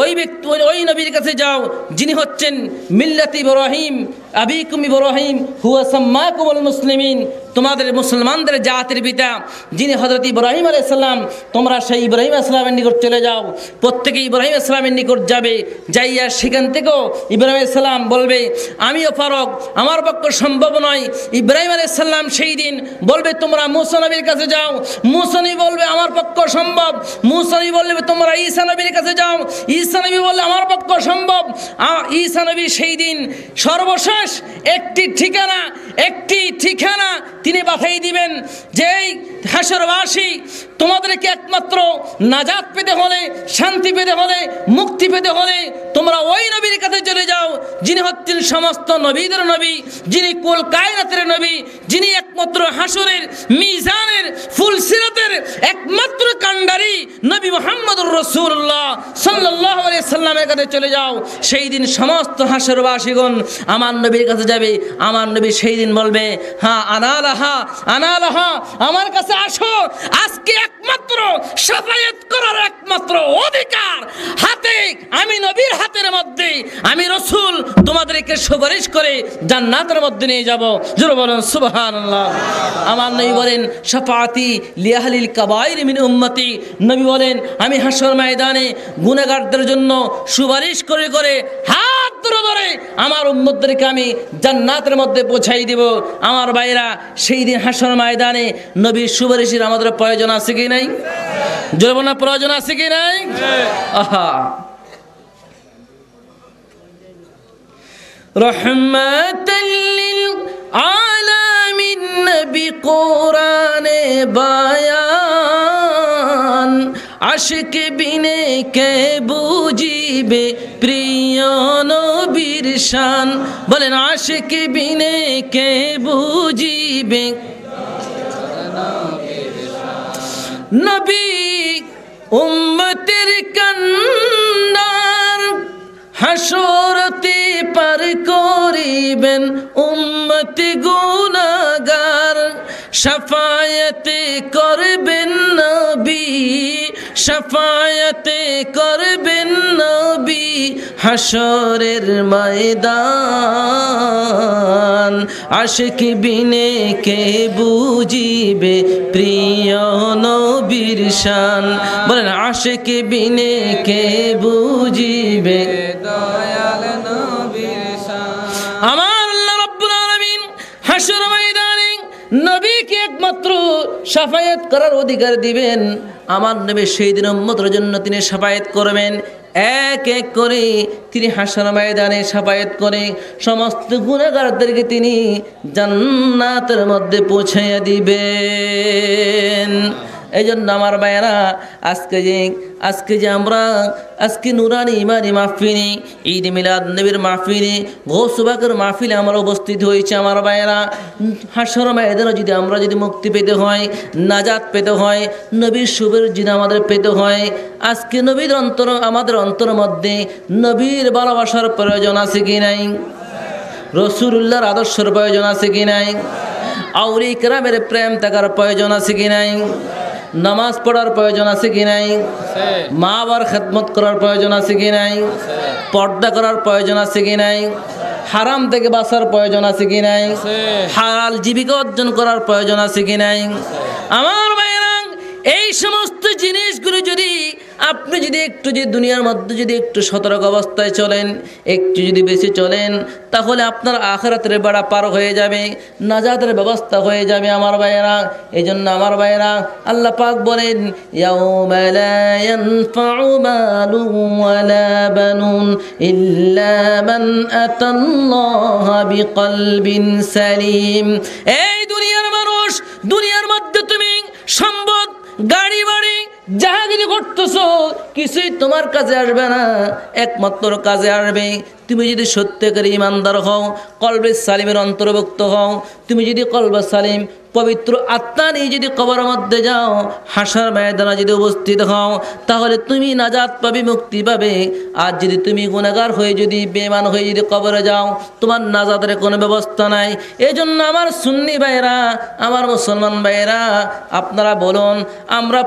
ওই ব্যক্তি ওই নবীর কাছে যাও যিনি হচ্ছেন মিল্লাতি ইব্রাহিম আবিকুম ইব্রাহিম হুয়া সাম্মাকুমুল মুসলিমিন, তোমাদের মুসলমানদের জাতির পিতা যিনি হযরত ইব্রাহিম আলাইহিস সালাম। তোমরা সেই ইব্রাহিম আলাইহিস সালামের নিকট চলে যাও। প্রত্যেকে ইব্রাহিম আলাইহিস সালামের নিকট যাবে, যাইয়া সেখান থেকেও ইব্রাহিম আলাইহিস সালাম বলবে, আমিও পারক, আমার পক্ষে সম্ভব নয়। ইব্রাহিম আলাইহিস সালাম সেই দিন বলবে, তোমরা মুসা নবীর কাছে যাও। মুসা নবী বলবে, আমার পক্ষে সম্ভব। মুসা নবী বলবে, তোমরা ঈসা নবীর কাছে যাও। ঈসা নবী বললে, আমার পক্ষে সম্ভব। ঈসা নবী সেই দিন সর্বশেষ একটি ঠিকানা তিনি পাঠিয়ে দিবেন, যেই হাসরবাসী তোমাদেরকে একমাত্র নাজাত পেতে হলে, শান্তি পেতে হলে, মুক্তি পেতে হলে তোমরা ওই নবীর কাছে চলে যাও যিনি হচ্ছেন সমস্ত নবীদের নবী, যিনি কুল কায়নাতের নবী, যিনি একমাত্র হাসরের মিজানের ফুলসিরাতের একমাত্র কাণ্ডারি নবী মুহাম্মদুর রাসূলুল্লাহ সাল্লাল্লাহু আলাইহি সাল্লামের কাছে চলে যাও। সেই দিন সমস্ত হাসরবাসীগণ আমার নবীর কাছে যাবে। আমার নবী সেই দিন বলবে, হ্যাঁ আনালাহা, আমার কাছে আসো। আজকে একমাত্র শাফায়াত করার একমাত্র অধিকার হাতে, আমি নবীর হাতের মধ্যে, আমি রাসূল তোমাদেরকে সুপারিশ করে জান্নাতের মধ্যে নিয়ে যাব। জোরে বলেন সুবহানাল্লাহ। আমার নবী বলেন, শাফাআতি লিআহলিল কাবাইর মিন উম্মতি। নবী বলেন, আমি হাসর ময়দানে গুনাহগারদের জন্য সুপারিশ করে করে হাত ধরে ধরে আমার উম্মতদেরকে আমি জান্নাতের মধ্যে পৌঁছাই দেব। আমার ভাইরা, সেই দিন হাসর ময়দানে নবীর সুপারিশের আমাদের প্রয়োজন আছে কি নাই? জোরে বলেন, প্রয়োজন আছে কি নাই? আহা, রহমাতাল লিল আলামিন নবী কোরআনে বায়ান, আশিক বিনে কে বুঝিবে প্রিয় নবীর শান। বলেন, আশিক বিনে কে বুঝিবে নবী উম্মতের কান্নার, হাসরতে পার করিবেন উম্মতি গুনাহগার। শাফায়াতে করবেন নবী, শাফায়াতে করবেন নবী হাসরের ময়দান। আশিক বিনে কে বুঝিবে প্রিয় নবীর শান। বলেন, আশিক বিনে কে বুঝিবে দয়াল নবীর শান। আমার আল্লাহ রাব্বুল আলামিন হাসর ময়দানে নবীকে একমাত্র শাফায়াত করার অধিকার দিবেন। আমার নবী সেই দিন উম্মতের জন্য তিনি শাফায়াত করবেন। এক এক করে তিনি হাসর ময়দানে শাফায়াত করে সমস্ত গুনাহগারদেরকে তিনি জান্নাতের মধ্যে পৌঁছাইয়া দিবেন। এই জন্য আমার ভাইয়েরা, আজকে যে আমরা নুরানি ইমানি মাহফিলে, ঈদ মিলাদ নবীর মাহফিলে, গৌস পাকের মাহফিলে আমরা উপস্থিত হয়েছি। আমার ভাইয়েরা, হাসর ময়দানে আমরা যদি মুক্তি পেতে হয়, নাজাত পেতে হয়, নবীর শুভের যদি আমাদের পেতে হয়, আজকে নবীর আমাদের অন্তর মধ্যে নবীর ভালোবাসার প্রয়োজন আছে কি নাই? রাসূলুল্লাহর আদর্শের প্রয়োজন আছে কি নাই? আউলিয়া কেরামের প্রেম থাকার প্রয়োজন আছে কি নাই? নামাজ পড়ার প্রয়োজন আছে কি নাই? মা বাবার খেদমত করার প্রয়োজন আছে কি নাই? পর্দা করার প্রয়োজন আছে কি নাই? হারাম থেকে বাঁচার প্রয়োজন আছে কি নাই? হালাল জীবিকা অর্জন করার প্রয়োজন আছে কি নাই? আমার ভাইয়েরা, এই সমস্ত জিনিসগুলো যদি আপনি একটু দুনিয়ার মধ্যে একটু সতর্ক অবস্থায় চলেন, একটু বেশি চলেন, তাহলে আপনার আখিরাতের বেড়া পার হয়ে যাবে, নাজাতের ব্যবস্থা হয়ে যাবে। আমার ভাইয়েরা, এই জন্য আমার ভাইয়েরা, আল্লাহ পাক বলেন, ইয়াউমা লা ইয়ানফাউ মালুন ওয়ালা বানুন ইল্লা মান আতাল্লাহা বিকলবিন সালিম। এই দুনিয়ার মানুষ, দুনিয়ার মধ্যে তুমি সম্পদ, গাড়ি বাড়ি, জাহাগিরি করতেছো কিছুই তোমার কাজে আসবে না, একমাত্র কাজে আসবে তুমি যদি সত্যিকার ইমানদার হও, কলবে সালিমের অন্তর্ভুক্ত হও। তুমি যদি কলবে সালিম পবিত্র আত্মা নিয়ে যদি কবরের মধ্যে যাও, হাসার ময়দানে যদি উপস্থিত হও, তাহলে তুমি নাজাত পাবে, মুক্তি পাবে। আর যদি তুমি গুনাহগার হয়ে যদি বেঈমান হয়ে যদি কবরে যাও, তোমার নাজাতের কোনো ব্যবস্থা নাই। এই জন্য আমার সুন্নি ভাইরা, আমার মুসলমান ভাইরা, আপনারা বলুন আমরা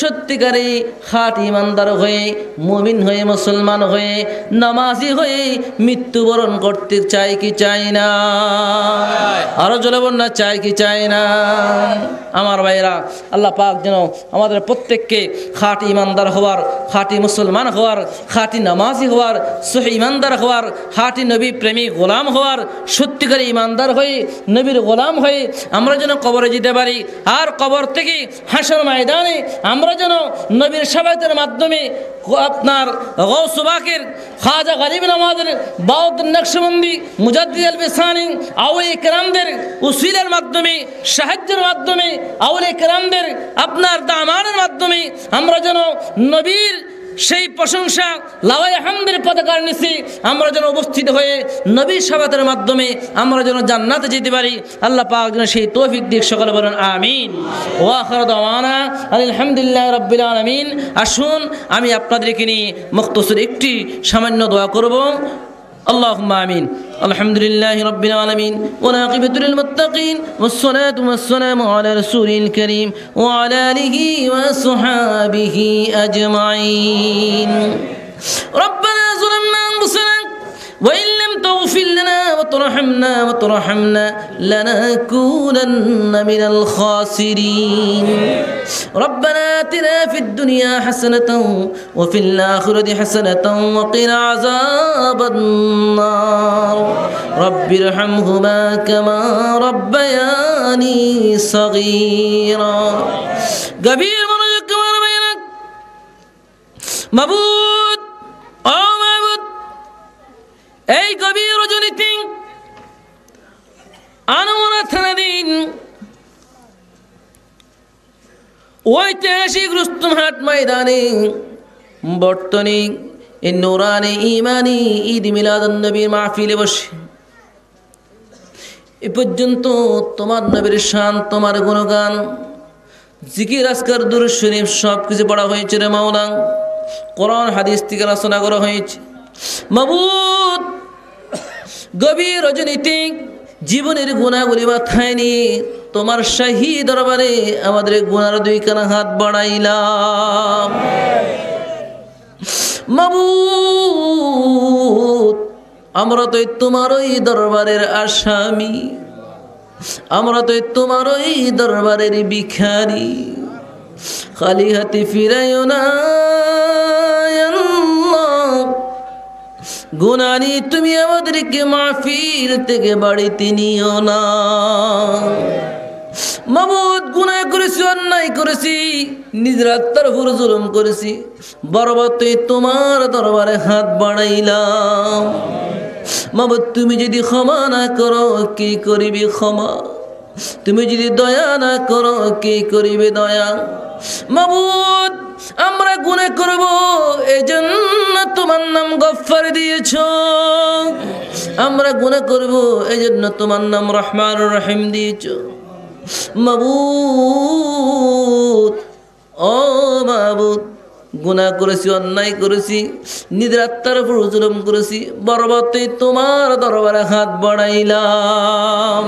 সত্যিকারী খাঁটি ইমানদার হয়ে, মুমিন হয়ে, মুসলমান হয়ে, নামাজি হয়ে মৃত্যুবরণ করতে চাই কি চাই না? আরো জোরে বলুন না, চাই কি চাই না? আমার ভাইরা, আল্লাহ পাক যেন আমাদের প্রত্যেককে খাঁটি ইমানদার হওয়ার, খাঁটি মুসলমান হওয়ার, খাঁটি নামাজি হওয়ার, সহি ইমানদার হওয়ার, খাঁটি নবী প্রেমী গোলাম হওয়ার, সত্যিকারী ইমানদার হয়ে নবীর গোলাম হয়ে আমরা যেন কবরে যেতে পারি। আর কবর থেকে হাসর ময়দানে আমরা যেন নবীর শাফায়াতের মাধ্যমে আপনার গৌস বাকের, খাজা গরিব নওয়াজের, বাউদ্দিন নকশবন্দি, মুজাদ্দিদ আল বিসানি, আউলিয়া কেরামদের উসিলার মাধ্যমে, সাহায্যের মাধ্যমে, আউলিয়া কেরামদের আপনার দামানের মাধ্যমে আমরা যেন নবীর সেই প্রশংসা লাওয়ায়ে হামদের পতাকার নিচে আমরা যেন উপস্থিত হয়ে নবীর শাফায়াতের মাধ্যমে আমরা যেন জান্নাতে যেতে পারি। আল্লাহ পাক যেন সেই তৌফিক দিক। সকলে বলেন আমিন। ওয়া আখিরু দাওয়ানা আলহামদুলিল্লাহি রাব্বিল আলামিন। আসুন আমি আপনাদেরকে নিয়ে মুখতাসর একটি সামান্য দোয়া করব। اللهم آمين. الحمد لله رب العالمين والعاقبة للمتقين والصلاة والسلام على رسوله الكريم وعلى آله وصحابه أجمعين. ربنا ظلمنا أنفسنا وإن لم تغفر لنا وترحمنا لنكونن من الخاسرين. ربنا آتنا في الدنيا حسنة وفي الآخرة حسنة وقنا عذاب النار. رب ارحمهما كما ربياني صغيرا. গভীর মনোযোগ আমার ভাইরা, মাবুদ ও মাবুদ, এই গভীর রজনীতে আনোয়ারা থানাধীন ঐতিহাসিক রুস্তমহাট ময়দানে বর্তমানে এই নূরানি ইমানি ঈদ মিলাদুন নবীর মাহফিলে বসে এ পর্যন্ত তোমার নবীর শান, তোমার গুণগান, জিকির, আজকার, দুরূদ শরীফ সব কিছু পড়া হয়েছে রে মাওলা। কোরআন হাদিস থেকে আলোচনা করা হয়েছে। মাবুদ, গভীর রজনীতে জীবনের গুনাহগুলি মাথায় নিয়ে তোমার শাহী দরবারে আমাদের গুনার দুই কানা হাত বাড়াইলাম। মাবুদ, আমরা তো তোমার ওই দরবারের আসামি, আমরা তো তোমার ওই দরবারের ভিখারি। খালি হাতে ফিরাইও না গুনানি, তুমি আমাদেরকে মাহফিল থেকে বাড়িতে নিও না। মাবুদ, গুনাহ করেছি, অন্যায় করেছি, নিজের আত্মার উপর জুলুম করেছি, বরাবর তোমার দরবারে হাত বাড়াইলাম। মাবুদ, তুমি যদি ক্ষমা না করো কি করিবে ক্ষমা? তুমি যদি দয়া না করো কি করিবে দয়া? মাবুদ, আমরা গুনাহ করব, এজন্য তোমার নাম গফফার দিয়েছো। আমরা গুনাহ করব, এজন্য তোমার নাম রহমানুর রহিম দিয়েছো। মাবুদ, ও মাবুদ, গুনাহ করেছি, অন্যায় করেছি, নিজের আত্মার উপর জুলুম করেছি, বরবতে তোমার দরবারে হাত বাড়াইলাম।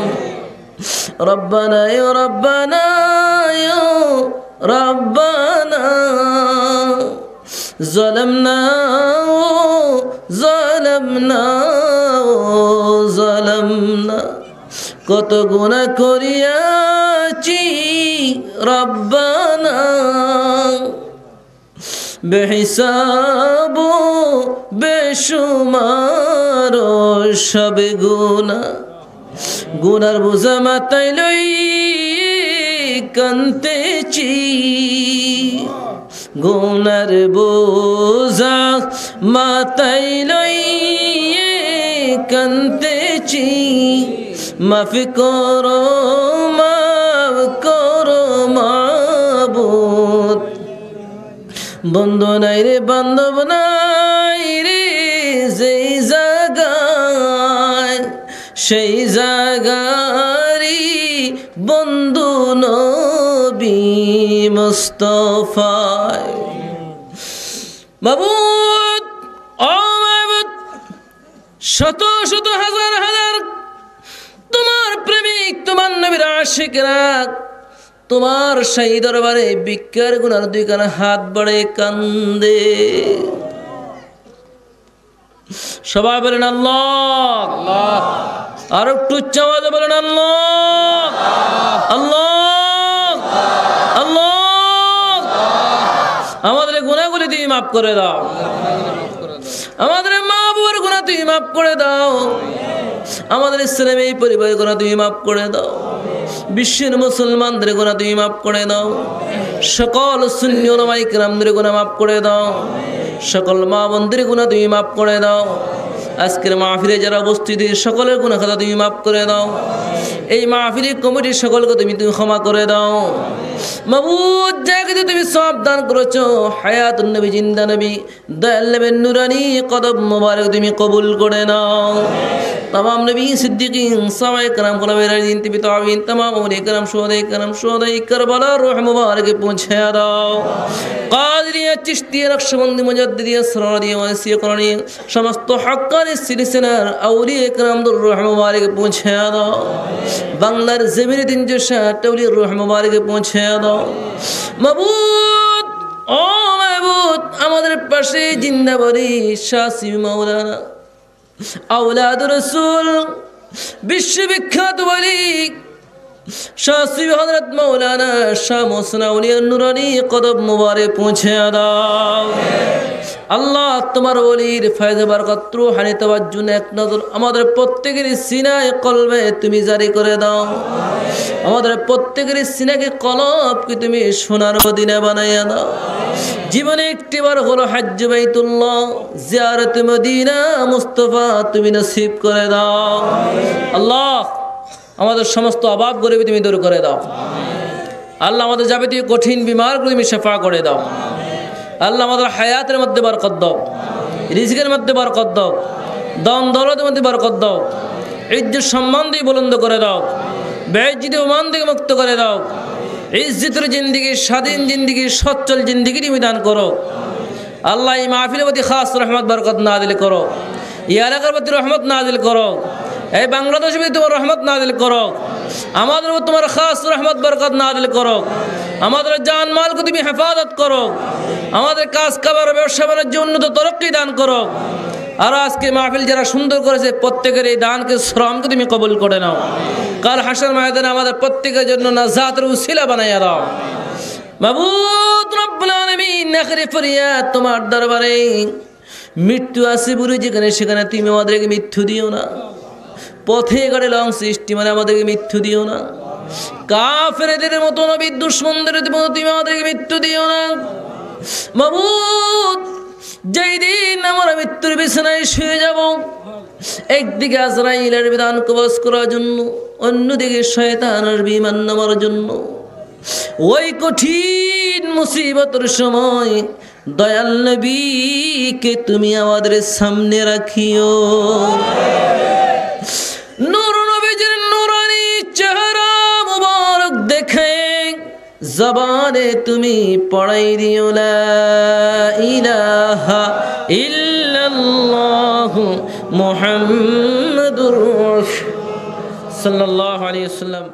রব্বানা ইয়া রব্বানা ইয়া রব্বানা ظلمنا ظلمنا কত গুনাহ করিয়াছি রব্বানা, বেহিসাব বেশুমার সব গুনার বোঝা মাথায় লই কান্তেছি, গুনার বোঝা মাথায় লই কান্তেছি। মাফ করো মাবুদ, বন্ধু নাই রে বান্ধব নাই রে যেই জায়গায় সেই জায়গারি বন্ধু নবী মুস্তাফায়। মাবুদ ও মাবুদ, শত শত হাজার হাজার তোমার প্রেমিক, তোমার নবীর আশিকরা তোমার সেই দরবারে ভিক্ষার গুনার দুই কানে হাত বাড়ে কান্দে। সবাই বলেন আল্লাহ। আর একটু উচ্চ আওয়াজে বলেন আল্লাহ আল্লাহ আল্লাহ। আমাদের গুনাহগুলি তুমি মাফ করে দাও, আমাদের মা বাবার গুনাহ তুমি মাফ করে দাও, আমাদের ইসলামী এই পরিবারের গুনাহ তুমি মাফ করে দাও, বিশ্বের মুসলমানদের গুনাহ তুমি মাফ করে দাও, সকল সুন্নি উলামায়ে কেরামদের গুনাহ মাফ করে দাও, সকল মা বোনদের গুনাহ তুমি মাফ করে দাও। আজকের মাহফিলে যারা উপস্থিত সকলের গুনাহ খাতা তুমি মাফ করে দাও। এই মাহফিলের কমিটির সকলকে তুমি ক্ষমা করে দাও। মাবুদ, যাকে তুমি সব দান করেছো, হায়াতুন নবী, জিন্দা নবী, দয়াল নবীর নুরানি কদম মোবারক তুমি কবুল করে নাও। तमाम नबी सिद्दीकीन साहबाए करम खुलफाए राशिदीन तिबी ताबीन तमाम औलिया करम शुहदाए करबला रूह मुबारक पहुंचा दाओ। कादरिया चिश्तिया नक्शबंदी मुजद्दिदिया सरारिया वासिया कुरानी समस्त हक्कानी सिलसिलार औलिया करमदुर रूह मुबारक पहुंचा दाओ। बांग्लार जमीन दिन जो शाटौली रूह मुबारक पहुंचा दाओ। माबूद ओ माबूद, আমাদের পাশে জিন্দা বলি শাসি মাওলানা औलाद रसूल विश्वविख्यात वली शासी हजरत मौलाना शाह मोहसिन औलिया नूरानी कदम मुबारक पहुंचे दाओ। अल्लाह तुम्हार वलीर फैज़ बरकत रूहानी तवज्जुह एक नजर আমাদের প্রত্যেকের সিনায় কলবে তুমি জারি করে দাও। আমাদের প্রত্যেকের সিনাকে কলবকে তুমি সোনার মদিনা বানাইয়া দাও। জীবনে একটিবার হলো হজ্জ বাইতুল্লাহ জিয়ারত মদিনা মুস্তাফা তুমি নসিব করে দাও। আল্লাহ আমাদের সমস্ত অভাব গরিবি তুমি দূর করে দাও। আল্লাহ আমাদের যাবতীয় কঠিন বিমারগুলো তুমি শিফা করে দাও। আল্লাহ আমাদের হায়াতের মধ্যে বরকত দাও, রিজকের মধ্যে বরকত দাও, দন দৌলতের মধ্যে বরকত দাও, ইজ্জত সম্মান দিয়ে বুলন্দ করে দাও, বেইজ্জতি ওমান থেকে মুক্ত করে দাও। ইজ্জতের জিন্দেগি, স্বাধীন জিন্দেগি, সচ্ছল জিন্দেগি তুমি দান করো। আল্লাহ এই মাহফিলের প্রতি খাস রহমত বরকত নাজিল করো। এই এলাকার প্রতি রহমত নাজিল করো। এই বাংলাদেশের প্রতি তোমার রহমত নাজিল করো। আমাদের উপর তোমার খাস রহমত বরকত নাজিল করো। আমাদের জান মালকে তুমি হেফাজত করো। আমাদের কাজ কাবার ব্যবসা বাণিজ্য উন্নত তরক্কি দান করো। আর আজকে মাহফিল যারা সুন্দর করেছে প্রত্যেকের এই দানকে শ্রমকে তুমি কবুল করে নাও। কাল হাসর ময়দানে আমাদের প্রত্যেকের জন্য নাজাতের উসিলা বানাইয়া দাও। মাবুদ রব্বুল আলামিন, আখিরি ফরিয়াদ তোমার দরবারে, মৃত্যু আসে বুড়ি যেখানে সেখানে তুমি আমাদেরকে মৃত্যু দিও না। পথে ঘাটে লং সৃষ্টি মানে আমাদেরকে মৃত্যু দিও না। কাফেরদের মতো নবী দুশমনদের মতো তুমি আমাদেরকে মৃত্যু দিও না। মাবুদ, যেই দিন আমরা মৃত্যুর বিছানায় শুয়ে যাব, একদিকে আজরাইলের বিধান কবজ করার জন্য, অন্যদিকে শয়তানের বিমান নামার জন্য, ওই কঠিন মুসিবতের সময় দয়াল নবীকে তুমি আমাদের সামনে রাখিও। নূর নবীজির নূরানি চেহারা মুবারক দেখে জবানে তুমি পড়াই দিও লা ইলাহা ইল্লাল্লাহু মুহাম্মাদুর রাসূলুল্লাহ সাল্লাল্লাহু আলাইহি ওয়াসাল্লাম।